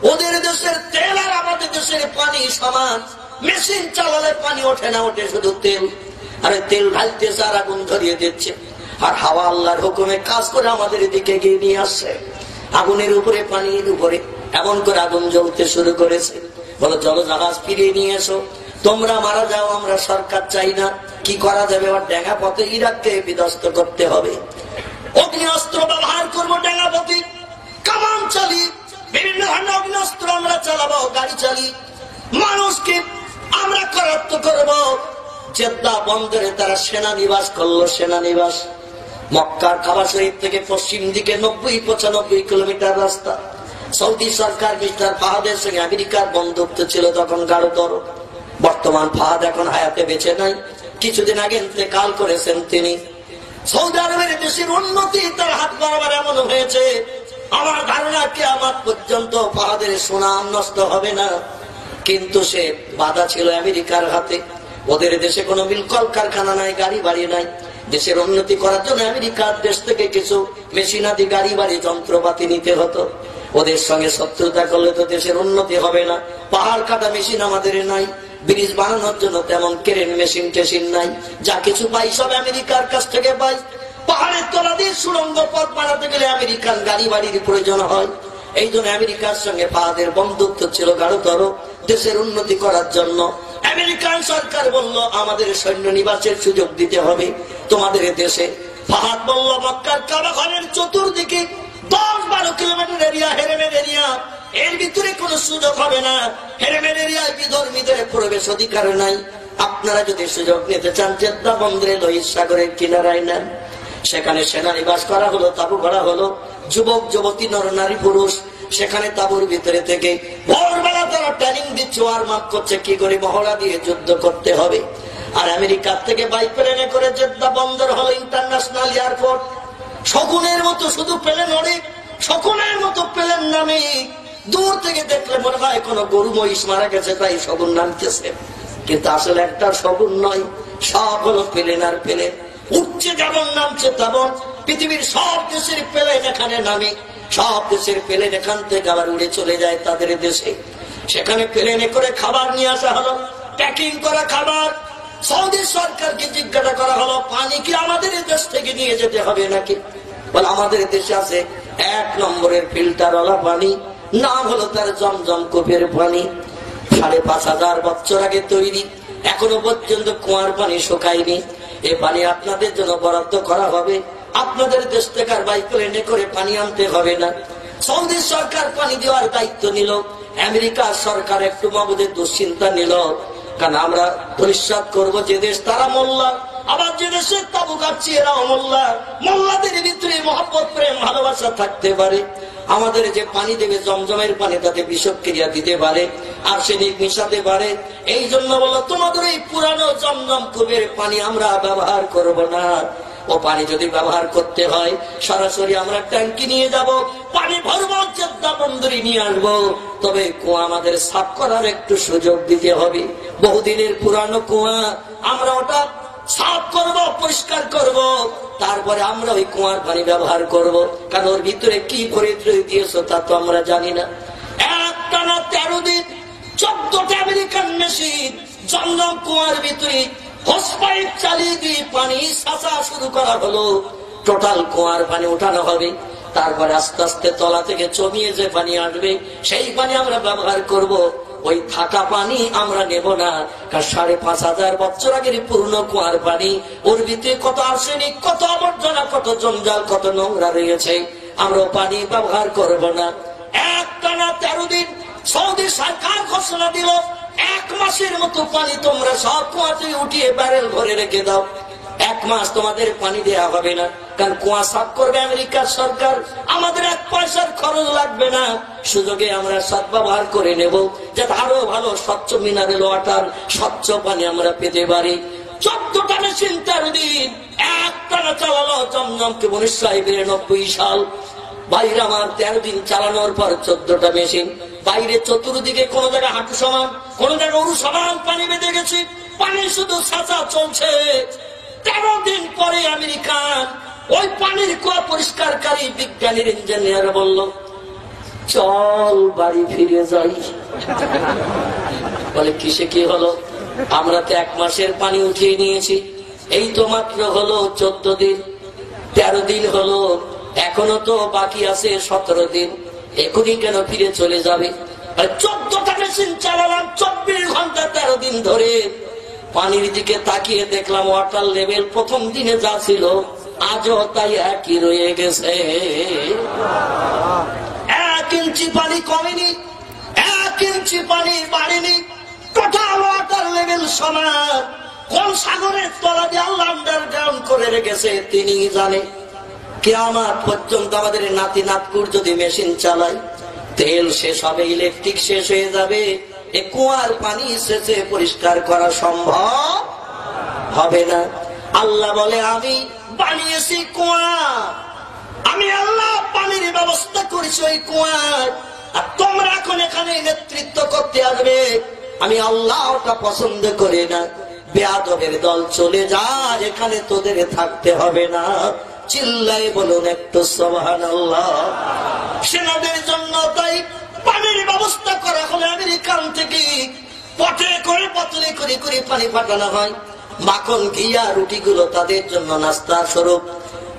ওদের দেশের তেল আর আমাদের দেশের পানি সমান, মেশিন চালালে পানি ওঠে না, ওঠে শুধু তেল। আরে তেল ঢালতেছে আর আগুন ধরিয়ে দিচ্ছে, আর হাওয়া আল্লাহর হুকুমে কাজ করে আমাদের দিকে এগিয়ে নিয়ে আসছে। আগুনের উপরে পানির উপরে এমন করে আগুন জ্বলতে শুরু করেছে। বলো জলজাহাজ ফিরিয়ে নিয়ে এসো, তোমরা মারা যাও, আমরা সরকার চাই না। কি করা যাবে? আর ডেঙ্গা পথে ইরাককে বিধ্বস্ত করতে হবে। অগ্নি অস্ত্র ব্যবহার করবো, ডেঙ্গা পথে কামান চালিয়ে বিভিন্ন ধরনের অগ্নিস্ত্র আমরা চালাবো, গাড়ি চালিয়ে মানুষকে আমরা করাত্ম করবো। জেদ্দা বন্দরে তারা সেনানিবাস করলো, সেনানিবাস। মক্কার কাবা শরীফ থেকে পশ্চিম দিকে 90-95 কিলোমিটার রাস্তা। সৌদি সরকার মিস্টার ফাহাদের সঙ্গে আমেরিকার বন্ধুত্ব ছিল তখন গাঢ়তর। বর্তমান ফাহাদ এখন হায়াতে বেঁচে নাই, কিছুদিন আগে ইন্তেকাল করেছেন তিনি। সৌদি আরবের দেশের উন্নতি তার হাত বাড়াবার এমন হয়েছে, আমার ধারণা কিয়ামত পর্যন্ত ফাহাদের সুনাম নষ্ট হবে না। কিন্তু সে বাধা ছিল আমেরিকার হাতে। ওদের দেশে কোনো মিল কলকারখানা নাই, গাড়ি বাড়ি নাই। দেশের উন্নতি করার জন্য আমেরিকার দেশ থেকে কিছু মেশিনাদি গাড়ি বাড়ি যন্ত্রপাতি নিতে হতো। ওদের সঙ্গে শত্রুতা করলে তো দেশের উন্নতি হবে না। পাহাড় কাটা মেশিন আমাদের নাই, ব্রিজ বানানোর জন্য তেমন ক্রেন মেশিন টেশিন নাই। যা কিছু পাই সব আমেরিকার কাছ থেকে পাই। পাহাড়ের তলা দিয়ে সুড়ঙ্গ পথ বানাতে গেলে আমেরিকান গাড়ি বাড়ির প্রয়োজন হয়। এই জন্য আমেরিকার সঙ্গে ফাহাদের বন্ধুত্ব ছিল গাঢ়তর। দেশের উন্নতি করার জন্য আমেরিকান সরকার বলল, আমাদের সৈন্য নিবাসের সুযোগ দিতে হবে তোমাদের দেশে। ফাহাদ বলল, মক্কার কাবা ঘরের চতুর্দিকে 10-12 কিলোমিটার এরিয়া, হেরেমের এরিয়া, এর ভিতরে কোন সুযোগ হবে না। হেরেমের এরিয়ায় বিধর্মীদের প্রবেশ অধিকার নাই। আপনারা যদি সুযোগ নিতে চান, জেদ্দা বন্দরে লোহিত সাগরের কিনারায় নেন। সেখানে সেনানিবাস করা হলো, তাবু করা হলো, যুবক যুবতী নর নারী পুরুষ সেখানে তাবুর ভিতরে থেকে ভোরবেলা তারা ট্রেনিং দিচ্ছে, ওয়ার্ম আপ করছে কি করে মহড়া দিয়ে যুদ্ধ করতে হবে। আর আমেরিকার থেকে বাই প্লেনে করে জেদ্দা বন্দর হলো ইন্টারন্যাশনাল এয়ারপোর্ট। শকুনের মতো শুধু প্লেন ওড়ে, শকুনের মতো প্লেন নামে। দূর থেকে দেখলে মনে হয় কোন গরু মহিষ মারা গেছে তাই শকুন নামতেছে, কিন্তু আসলে একটা শকুন নয়, সব হলো প্লেন আর প্লেন। উঠছে যেমন নামছে তেমন। পৃথিবীর সব দেশের প্লেন এখানে নামে, সব দেশের প্লেন এখান থেকে আবার উড়ে চলে যায় তাদের দেশে। সেখানে প্লেনে করে খাবার নিয়ে আসা হলো, প্যাকিং করা খাবার। সৌদি সরকারকে জিজ্ঞাসা করা হলো, পানি কি আমাদের দেশ থেকে নিয়ে যেতে হবে নাকি? বলে আমাদের দেশে আছে 1 নম্বরের ফিল্টারওয়ালা পানি, নাম হলো তার জমজম কূপের পানি। 5,500 বছর আগে তৈরি, এখনো পর্যন্ত কুয়ার পানি শুকায়নি। এ পানি আপনাদের জন্য বরাদ্দ করা হবে, আপনাদের দেশ থেকে আর বাই প্লেনে করে পানি আনতে হবে না। সৌদি সরকার পানি দেওয়ার দায়িত্ব নিল, আমেরিকার সরকার একটু মাবুদের দুশ্চিন্তা নিল, কারণ আমরা পরিষ্কার করবো যে দেশ তারা মোল্লা, আবার যে দেশে তাবু কাটছি এরাও মোল্লা। মোল্লাদের ভিতরে মহব্বত প্রেম ভালোবাসা থাকতে পারে। আমাদের যে পানি দেবে জমজমের পানি, তাতে বিষক্রিয়া দিতে পারে, আর্সেনিক মিশাতে পারে। এই জন্য বলো তোমাদের এই পুরানো জমজম কূপের পানি আমরা ব্যবহার করব না। ও পানি যদি ব্যবহার করতে হয় সরাসরি আমরা ট্যাঙ্কি নিয়ে যাব, পানি ভরবো, জেদ্দা বন্দরে নিয়ে আসবো। তবে কুয়া আমাদের সাফ করার একটু সুযোগ দিতে হবে। বহুদিনের পুরানো কুয়া, আমরা ওটা সাফ করব, পরিষ্কার করব, তারপরে আমরা ওই কুয়ার পানি ব্যবহার করব। কারণ ওর ভিতরে কি ভরে দিয়েছো তা তো আমরা জানি না। একটানা 13 দিন 14টা আমেরিকান মেশিন জমজম কুয়ার ভিতরে হোস পাইপ চালিয়ে দিয়ে পানি সাঁচা শুরু করা হলো। টোটাল কুয়ার পানি উঠানো হবে, তারপরে আস্তে আস্তে তলা থেকে জমিয়ে যে পানি আসবে সেই পানি আমরা ব্যবহার করব। ওই থাকা পানি আমরা নেব না, কারণ 5,500 বছর আগের পূর্ণ কুয়ার পানি, ওর ভিতরে কত আর্সেনিক, কত আবর্জনা, কত জঞ্জাল, কত নোংরা রয়েছে, আমরা পানি ব্যবহার করব না। একটানা 13 দিন সৌদি সরকার ঘোষণা দিল, 1 মাসের মতো পানি তোমরা সব কুয়া থেকে উঠিয়ে ব্যারেল ভরে রেখে দাও। 1 মাস তোমাদের পানি দেওয়া হবে না, কারণ কুয়া সাফ করবে আমেরিকার সরকার, আমাদের 1 পয়সার খরচ লাগবে না। সুযোগে আমরা সদ্ব্যবহার করে নেব, যাতে আরো ভালো স্বচ্ছ মিনারেল ওয়াটার, স্বচ্ছ পানি আমরা পেতে পারি। 14টা মেশিন 13 দিন একটানা চালালো জমজমকে 1992 সাল। বাইরে আমার 13 দিন চালানোর পর 14টা মেশিন, বাইরে চতুর্দিকে কোন জায়গায় হাঁটু সমান, কোন জায়গায় উরু সমান পানি বেঁধে গেছে, পানি শুধু ছাঁচা চলছে। 13 দিন পরে আমেরিকান ওই পানির কুয়া পরিষ্কারকারী বিজ্ঞানীর ইঞ্জিনিয়ার বলল, চল বাড়ি ফিরে যাই। বলে কিসে কি হলো? আমরা তো 1 মাসের পানি উঠিয়ে নিয়েছি, এই তো মাত্র হলো 14 দিন, 13 দিন হলো, এখনো তো বাকি আছে 17 দিন, এখনই কেন ফিরে চলে যাবে? 14টা মেশিন চালালাম 24 ঘন্টা 13 দিন ধরে। পানির দিকে তাকিয়ে দেখলাম ওয়াটার লেভেল প্রথম দিনে যা ছিল আজও তাই একই রয়ে গেছে। 1 ইঞ্চি পানি কমেনি, 1 ইঞ্চি পানি বাড়েনি, টোটাল ওয়াটার লেভেল সমান। কোন সাগরের তলা দিয়ে আল্লাহ আন্ডারগ্রাউন্ড করে রেখেছে তিনি জানে। কিয়ামত পর্যন্ত আমাদের নাতি নাতকুর যদি মেশিন চালায়, তেল শেষ হবে, ইলেকট্রিক শেষ হয়ে যাবে, এ কুয়ার পানি শেষে পরিষ্কার করা সম্ভব হবে না। আল্লাহ বলে আমি বানিয়েছি কুয়া, আমি আল্লাহ পানির ব্যবস্থা করেছি ওই কুয়ার, আর তোমরা এখন এখানে নেতৃত্ব করতে আসবে। আমি আল্লাহ ওটা পছন্দ করি না। বেয়াদবের দল চলে যা, এখানে তোদের থাকতে হবে না। চিল্লাই বলুন একটু সুবহানাল্লাহ। সেনাদের জন্য তাই পানির ব্যবস্থা করা হলে আমেরিকান থেকে পটে করে বোতলে করে করে পানি পাঠানো হয়। মাখন ঘিয়া রুটিগুলো তাদের জন্য নাস্তা স্বরূপ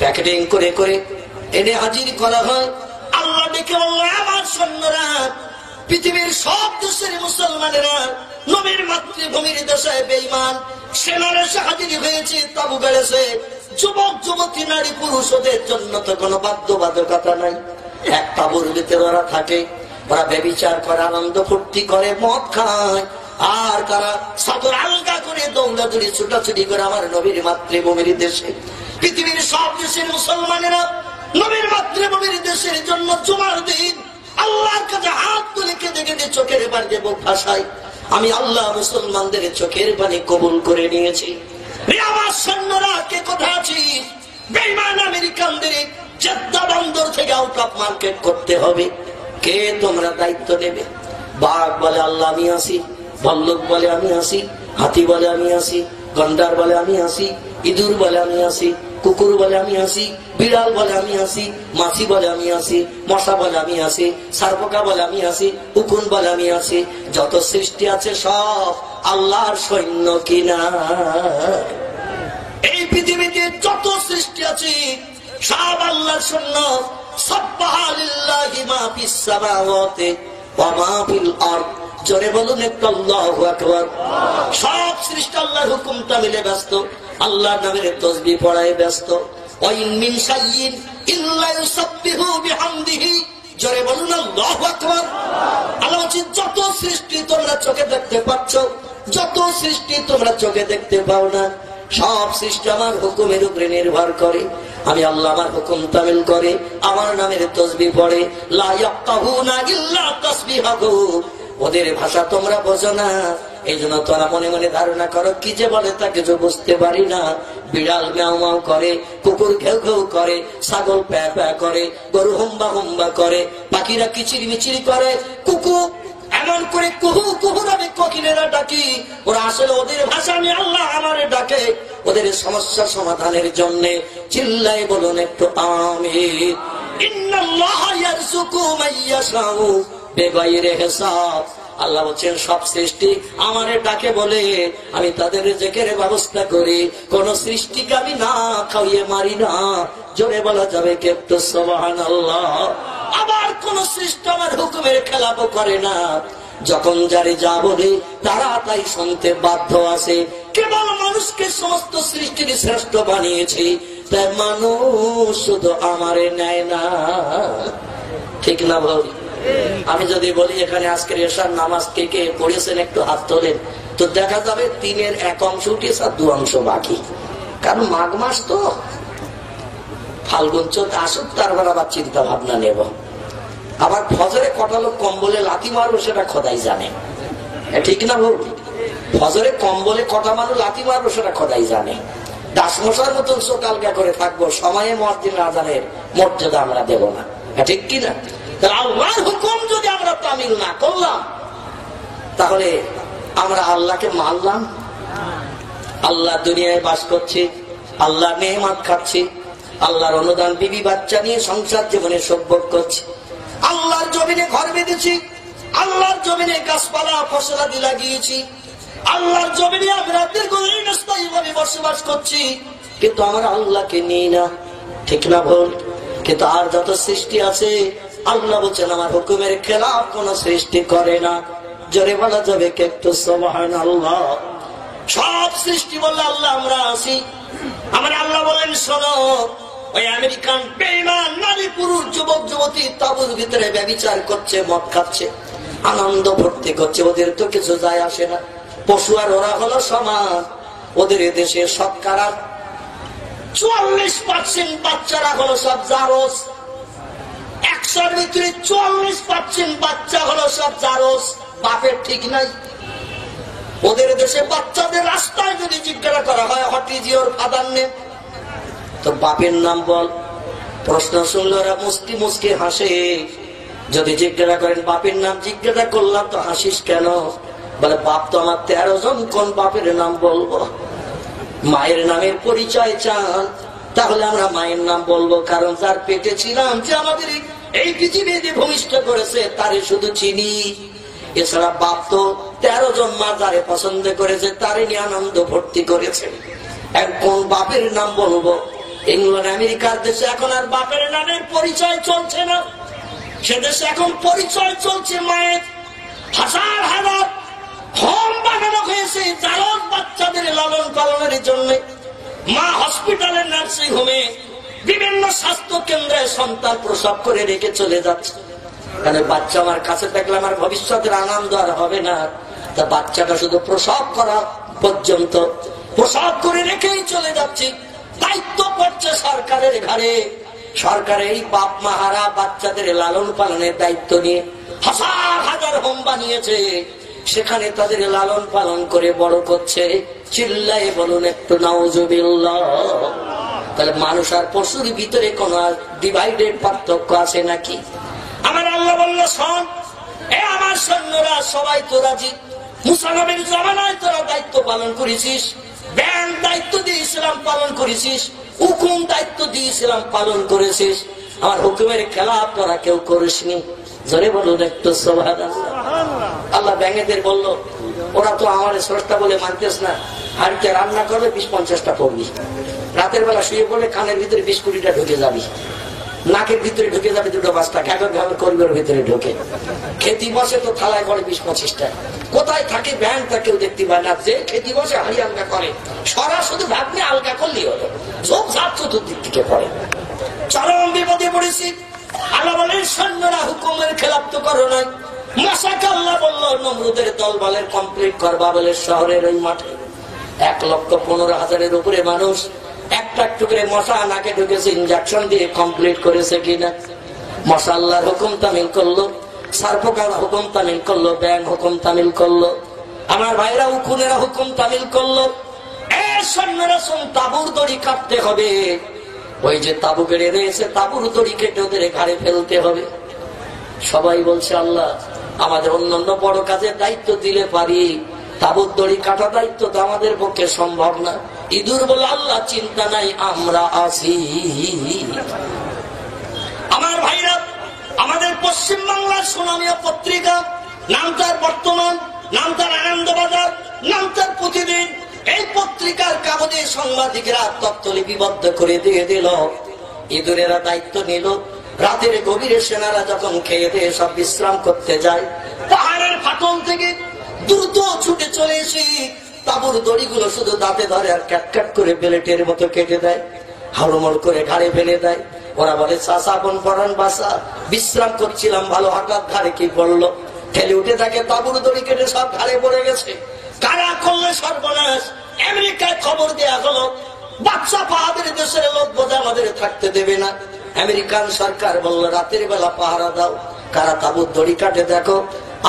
প্যাকেটিং করে করে এনে হাজির করা হয়। আল্লাহ ডেকে বলল, আমার সৈন্যরা, পৃথিবীর সব দেশের মুসলমানেরা নবীর মাতৃভূমির দেশে বেঈমান সেনারা এসে হাজির হয়েছে, তাবু বেড়েছে। যুবক যুবতী নারী পুরুষ ওদের জন্য তো কোনো বাধ্যবাধকতা নাই। এক তাবুর ভিতরে ওরা থাকে, ওরা ব্যভিচার করে, আনন্দ ফুর্তি করে, মদ খায়, আর তারা সাদর আলগা করে দৌড়াদৌড়ি ছুটাছুটি করে আমার নবীর মাতৃভূমির দেশে। পৃথিবীর সব দেশের মুসলমানেরা নবীর মাতৃভূমির দেশের জন্য জুমার দিন আল্লাহর কাছে হাত তুলে কেঁদে কেঁদে চোখের পানি বুক ভাসায়। আমি আল্লাহ মুসলমানদের চোখের পানি কবুল করে নিয়েছি। আমার সৈন্যরা কে কোথায় আছিস? বেঈমান আমেরিকানদের জেদ্দা বন্দর থেকে আউট অফ মার্কেট করতে হবে। কে তোমরা দায়িত্ব নেবে? বাঘ বলে আল্লাহ আমি আসি, ভল্লুক বলে আমি আসি, হাতি বলে আমি আসি, গন্ডার বলে আমি আসি, ইঁদুর বলে আমি আসি, কুকুর বলে আমি আসি, বিড়াল বলে আমি আসি, মাছি বলে আমি আসি, মশা বলে আমি আসি, সারপোকা বলে আমি আসি, উকুন বলে আমি আসি। যত সৃষ্টি আছে সব আল্লাহর সৈন্য কিনা? এই পৃথিবীতে যত সৃষ্টি আছে সব আল্লাহর সৈন্য। সাব্বাহা লিল্লাহি মা ফিস সামাওয়াতি ওয়া মা ফিল আরদ। জোরে বলুন একটু আল্লাহু আকবার। সব সৃষ্টি আল্লাহর হুকুম তামিলে ব্যস্ত, আল্লাহর নামের তাসবিহ পড়ায় ব্যস্ত। ওয়া ইন মিন শাইইন ইল্লা ইউসাব্বিহু বিহামদিহি। জোরে বলুন আল্লাহু আকবার। আল্লাহ বলেন যত সৃষ্টি তোমরা চোখে দেখতে পাচ্ছ, যত সৃষ্টি তোমরা চোখে দেখতে পাও না, সব সৃষ্টি আমার হুকুমের উপরে নির্ভর করে। আমি আল্লাহ আমার হুকুম তামিল করে, আমার নামের তাসবিহ পড়ে। লা ইয়াফকাহুনা ইল্লা তাসবিহাহু। ওদের ভাষা তোমরা বোঝো না, এই জন্য তোমরা মনে মনে ধারণা করো কি যে বলে তা কিছু বুঝতে পারি না। বিড়াল ম্যাও ম্যাও করে, কুকুর ঘেউ ঘেউ করে, ছাগল প্যা প্যা করে, গরু হুম্বা হুম্বা করে, পাখিরা কিচিরি মিচিরি করে, কুকু এমন করে কুহু কুহু নামে কোকিলেরা ডাকি। ওরা আসলে ওদের ভাষা, আমি আল্লাহ আমারে ডাকে ওদের সমস্যা সমাধানের জন্য। চিল্লাই বলুন একটু আমিন। ইন্নাল্লাহা ইয়ারযুকু মাইয়াশাউ বিগাইরি হিসাব। আল্লাহ বলছেন সব সৃষ্টি আমারে ডাকে বলে, আমি তাদের রিজিকের ব্যবস্থা করি। কোন সৃষ্টিকে আমি না খাইয়ে মারি না। জোরে বলা যাবে কি একটু সুবহানাল্লাহ? আবার কোন সৃষ্টি আমার হুকুমের খেলাপ করে না। যখন যারে যা বলে তারা তাই শুনতে বাধ্য আছে। কেবল মানুষকে সমস্ত সৃষ্টির শ্রেষ্ঠ বানিয়েছি, তাই মানুষ শুধু আমারে নেয় না। ঠিক না বলি? আমি যদি বলি এখানে আজকের এশার নামাজ কে কে পড়েছেন একটু হাত তোলেন, তো দেখা যাবে 3-এর 1 অংশ উঠেছে আর 2 অংশ বাকি। কারণ মাঘ মাস তো, ফাল্গুন চোদ্দ আসুক, তারপর আবার চিন্তা ভাবনা নেব। আবার ফজরে কটা লোক কম্বলে লাথি মারবো সেটা খোদাই জানে। ঠিক না বল? ফজরে কম্বলে কটা মানুষ লাথি মারবো সেটা খোদাই জানে। দাসমশার মতন সকালকা করে থাকবো, সময়ে মুয়াজ্জিন আযানের মর্যাদা আমরা দেব না। ঠিক কিনা? আল্লাহর হুকুম যদি আমরা তামিল না করলাম, তাহলে আমরা আল্লাহকে মানলাম। আল্লাহ দুনিয়ায় বাস করছে, আল্লাহ নেয়ামত খাচ্ছি, আল্লাহর অনুদান বিবি বাচ্চা নিয়ে সংসার জীবনে সভ্য করছি, আল্লাহর জমিনে ঘর বেঁধেছি, আল্লাহর জমিনে গাছপালা ফসলাদি লাগিয়েছি, আল্লাহর জমিনে আমরা দীর্ঘদিন স্থায়ীভাবে বসবাস করছি, কিন্তু আমরা আল্লাহকে নিই না। ঠিক না ভুল? কিন্তু আর যত সৃষ্টি আছে আল্লাহ বলছেন আমার হুকুমের খেলাফ কোন সৃষ্টি করে না। জোরে বলা যাবে কে একটু সুবহানাল্লাহ? সব সৃষ্টি বললে আল্লাহ আমরা আসি। আমার আল্লাহ বলেন শোনো, ওই আমেরিকান বেঈমান নারী পুরুষ যুবক যুবতী তাঁবুর ভিতরে ব্যভিচার করছে, মদ খাচ্ছে, আনন্দ ভর্তি করছে, ওদের তো কিছু যায় আসে না। পশু আর ওরা হলো সমান। ওদের দেশে শতকরা 44% বাচ্চারা হলো সব জারজ। 100-র ভিতরে 44% বাচ্চা হলো সব জারজ। বাপের ঠিক নাই। ওদের দেশে বাচ্চাদের রাস্তায় যদি জিজ্ঞাসা করা হয় what is your father name, তো বাপের নাম বল। প্রশ্ন শুনলে ওরা মুস্কি মুস্কি হাসে। যদি জিজ্ঞাসা করেন বাপের নাম, জিজ্ঞাসা করলাম তো হাসিস কেন? বলে বাপ তো আমার 13 জন, কোন বাপের নাম বলবো? মায়ের নামের পরিচয় চান, তাহলে আমরা মায়ের নাম বলবো, কারণ যার পেটে ছিলাম, যে আমাদের এই পৃথিবীতে ভূমিষ্ঠ করেছে তারে শুধু চিনি। এছাড়া বাপ তো 13 জন মা যারে পছন্দ করেছে তারে নিয়ে আনন্দ ভর্তি করেছে। কোন বাপের নাম বলবো? ইংল্যান্ড আমেরিকার দেশে এখন আর বাপের নামের পরিচয় চলছে না। সে দেশে এখন পরিচয় চলছে মায়ের। হাজার হাজার হোম বানানো হয়েছে জারজ বাচ্চাদের লালন পালনের জন্য। মা হসপিটালে, নার্সিং হোমে, বিভিন্ন স্বাস্থ্য কেন্দ্রে সন্তান প্রসব করে রেখে চলে যাচ্ছে। কারণ বাচ্চা আমার কাছে থাকলে আমার ভবিষ্যতের আনন্দ আর হবে না। তা বাচ্চাটা শুধু প্রসব করা পর্যন্ত, প্রসব করে রেখেই চলে যাচ্ছি, দায়িত্ব পড়ছে সরকারের ঘাড়ে। সরকারের এই বাপ মাহারা বাচ্চাদের লালন পালনের দায়িত্ব নিয়ে হাজার হাজার হোম বানিয়েছে, সেখানে তাদের লালন পালন করে বড় করছে। চিল্লাই বলুন একটু নাউজুবিল্লাহ। তাহলে মানুষ আর পশুর ভিতরে কোন ডিভাইডেড পার্থক্য আছে নাকি? আমার আল্লাহ বলল, শোন এ আমার সৈন্যরা, সবাই তো রাজি। মুসা নবীর জামানায় তোরা দায়িত্ব পালন করেছিস, ব্যাংক দায়িত্ব দিয়েছিলাম পালন করেছিস, হুকুম দায়িত্ব দিয়েছিলাম পালন করেছিস, আমার হুকুমের খেলাফ তোরা কেউ করিসনি। জোরে বলুন একটু সুবহানাল্লাহ। আল্লাহ ব্যাঙেদের বলল, ওরা তো আমার স্রষ্টা বলে মানতেস না, হাড়িতে রান্না করবে 20-50টা পড়বি, রাতের বেলা শুয়ে পড়লে কানের ভিতরে 20-20টা ঢুকে যাবি, নাকের ভিতরে ঢুকে যাবে 2-5টা, ঘাগর ঘাগর করিবের ভিতরে ঢুকে, খেতি বসে তো থালায় করে 20-25টা, কোথায় থাকে ব্যাংক তা কেউ দেখতে পায় না। যে খেতি বসে হাড়ি আলগা করে, সরা শুধু ভাবনি আলগা করলেই হলো, সব সাত চতুর্দিক থেকে পড়ে। চরম বিপদে পড়েছি। আল্লাহ বলেন, সৈন্যরা হুকুমের খেলাপ তো করো নাই। মশাকে আল্লাহ বলল, নমরুদের দল বলের কমপ্লিট করবা বলে শহরের ওই মাঠে 1,15,000-এর উপরে মানুষ একটা একটু করে মশা নাকে ঢুকেছে, ইঞ্জেকশন দিয়ে কমপ্লিট করেছে কিনা। মশা আল্লাহর হুকুম তামিল করলো, সারপোকার হুকুম তামিল করলো, ব্যাং হুকুম তামিল করলো, আমার ভাইরা উকুনেরা হুকুম তামিল করলো। সৈন্যরা শোন, তাবুর দড়ি কাটতে হবে। ওই যে তাবু কেড়ে রয়েছে, তাবুর দড়ি কেটে ওদের ঘাড়ে ফেলতে হবে। সবাই বলছে, আল্লাহ আমাদের অন্যান্য বড় কাজের দায়িত্ব দিলে পারি, তাবুর দড়ি কাটা দায়িত্ব তো আমাদের পক্ষে সম্ভব না। ইঁদুর বলে, আল্লাহ চিন্তা নাই, আমরা আছি। আমার ভাইরা, আমাদের পশ্চিম বাংলার সোনামিয়া পত্রিকা, নাম তার বর্তমান, নাম তার আনন্দবাজার, নাম তার প্রতিদিন, এই পত্রিকার কাগজে সাংবাদিকরা তথ্য লিপিবদ্ধ করে দিয়ে দিল। ইঁদুরেরা দায়িত্ব নিল, রাতের গভীরে সেনারা যখন খেয়ে দিয়ে সব বিশ্রাম করতে যায়, পাহাড়ের ফাটল থেকে দ্রুত ছুটে চলে এসে তাবুর দড়িগুলো শুধু দাঁতে ধরে আর ক্যাটক্যাট করে বেলেটের মতো কেটে দেয়, হাড়ুমড় করে ঘাড়ে ফেলে দেয়। ওরা বলে, চাষা বোন পড়ান বাসা, বিশ্রাম করছিলাম ভালো, হঠাৎ ঘাড়ে কি পড়লো, ঠেলে উঠে থাকে তাবুর দড়ি কেটে সব ঘাড়ে পড়ে গেছে। কারা করলে সর্বনাশ? আমেরিকায় খবর দেয়া হলো, বাচ্চা পাহাড়ের দেশের লোক বোঝা আমাদের থাকতে দেবে না। আমেরিকান সরকার বলল, রাতের বেলা পাহারা দাও, কারা তাবুর দড়ি কাটে দেখো,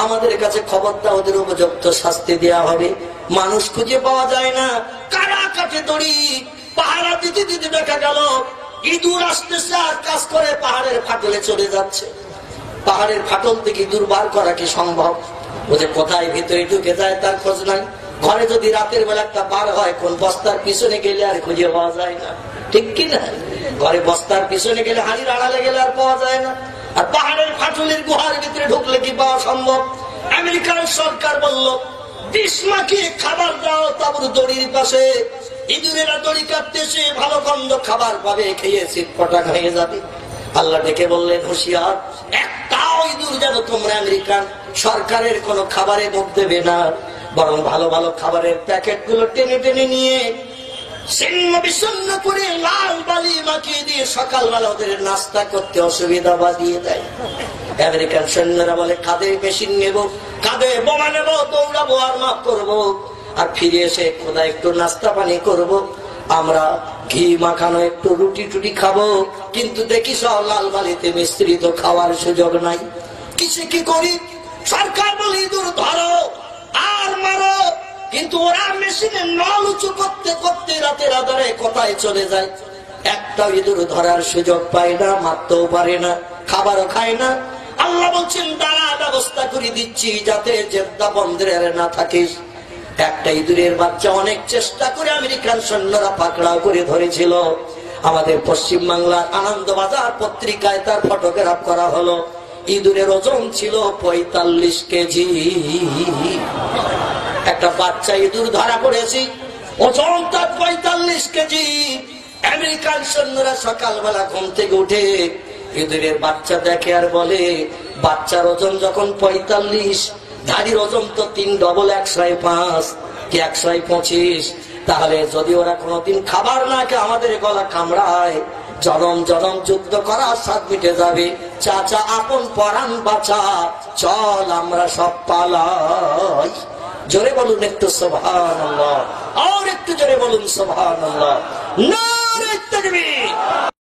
আমাদের কাছে খবর দাও, ওদের উপযুক্ত শাস্তি দেওয়া হবে। মানুষ খুঁজে পাওয়া যায় না, কারা কাটে দড়ি? পাহারা দিতে দিতে দেখা গেল ইঁদুর আসতেছে আর কাজ করে পাহাড়ের ফাটলে চলে যাচ্ছে। পাহাড়ের ফাটল থেকে ইঁদুর বার করা কি সম্ভব? ও যে কোথায় ভিতরে ঢুকে যায় তার খোঁজ নাই। ঘরে যদি রাতের বেলা একটা বার হয়, কোন বস্তার পিছনে গেলে আর খুঁজে পাওয়া যায় না, ঠিক কিনা? ঘরে বস্তার পিছনে গেলে, হাড়ির আড়ালে গেলে আর পাওয়া যায় না। আর পাহাড়ের ফাটলের গুহার ভিতরে ঢুকলে কি পাওয়া সম্ভব? আমেরিকান সরকার বলল, 20 মাকে খাবার দাও তাবুর দড়ির পাশে, ইঁদুরেরা দড়ি কাটতেছে, ভালো গন্ধ খাবার পাবে, খেয়ে চিটপটাং হয়ে যাবে। আল্লাহ ডেকে বললেন, হুঁশিয়ার, একটাও ইঁদুর যেন তোমরা আমেরিকান সরকারের কোন খাবারে মুখ দেবে না, বরং ভালো ভালো খাবারের প্যাকেট গুলো টেনে টেনে নিয়ে ছিন্ন বিচ্ছিন্ন করে লাল বালি মাখিয়ে দিয়ে সকালবেলা ওদের নাস্তা করতে অসুবিধা বাদিয়ে দেয়। আমেরিকান সৈন্যরা বলে, কাঁধে মেশিন নেব, কাঁধে বোমা নেব, দৌড়াবো আর মাফ করবো, আর ফিরে এসে খোদা একটু নাস্তা পানি করব, আমরা ঘি মাখানো একটু রুটি টুটি খাবো, কিন্তু দেখি সব লাল বালিতে মিশ্রিত, খাওয়ার সুযোগ নাই। কিছু কি করি? সরকার বলে, ইঁদুর ধরো আর মারো, কিন্তু ওরা মেশিনে নল উঁচু করতে করতে রাতের আধারে কোথায় চলে যায়, একটা ইঁদুর ধরার সুযোগ পায় না, মারতেও পারে না, খাবারও খায় না। আল্লাহ বলছেন, তারা ব্যবস্থা করে দিচ্ছি যাতে জেদ্দা বন্ধের না থাকিস। একটা ইঁদুরের বাচ্চা অনেক চেষ্টা করে আমেরিকান সৈন্যরা পাকড়াও করে ধরেছিল। আমাদের পশ্চিম বাংলার আনন্দবাজার পত্রিকায় তার ফটোগ্রাফ করা হলো। ইঁদুরের ওজন ছিল 45 কেজি। একটা বাচ্চা ইঁদুর ধরা পড়েছি, ওজন তার 45 কেজি। আমেরিকান সৈন্যরা সকালবেলা ঘুম থেকে উঠে ইঁদুরের বাচ্চা দেখে আর বলে, বাচ্চার ওজন যখন 45, ধাড়ির ওজন তো 3 ডবল 105 কি 125, তাহলে যদি ওরা কোনোদিন খাবার না খেয়ে আমাদের গলা কামড়ায়, জনম জনম যুদ্ধ করা স্বাদ মিটে যাবে। চাচা আপন পরাণ বাঁচা, চল আমরা সব পালাই। জোরে বলুন একটু সুবহানাল্লাহ, আর একটু জোরে বলুন সুবহানাল্লাহ। নারে তাকবীর।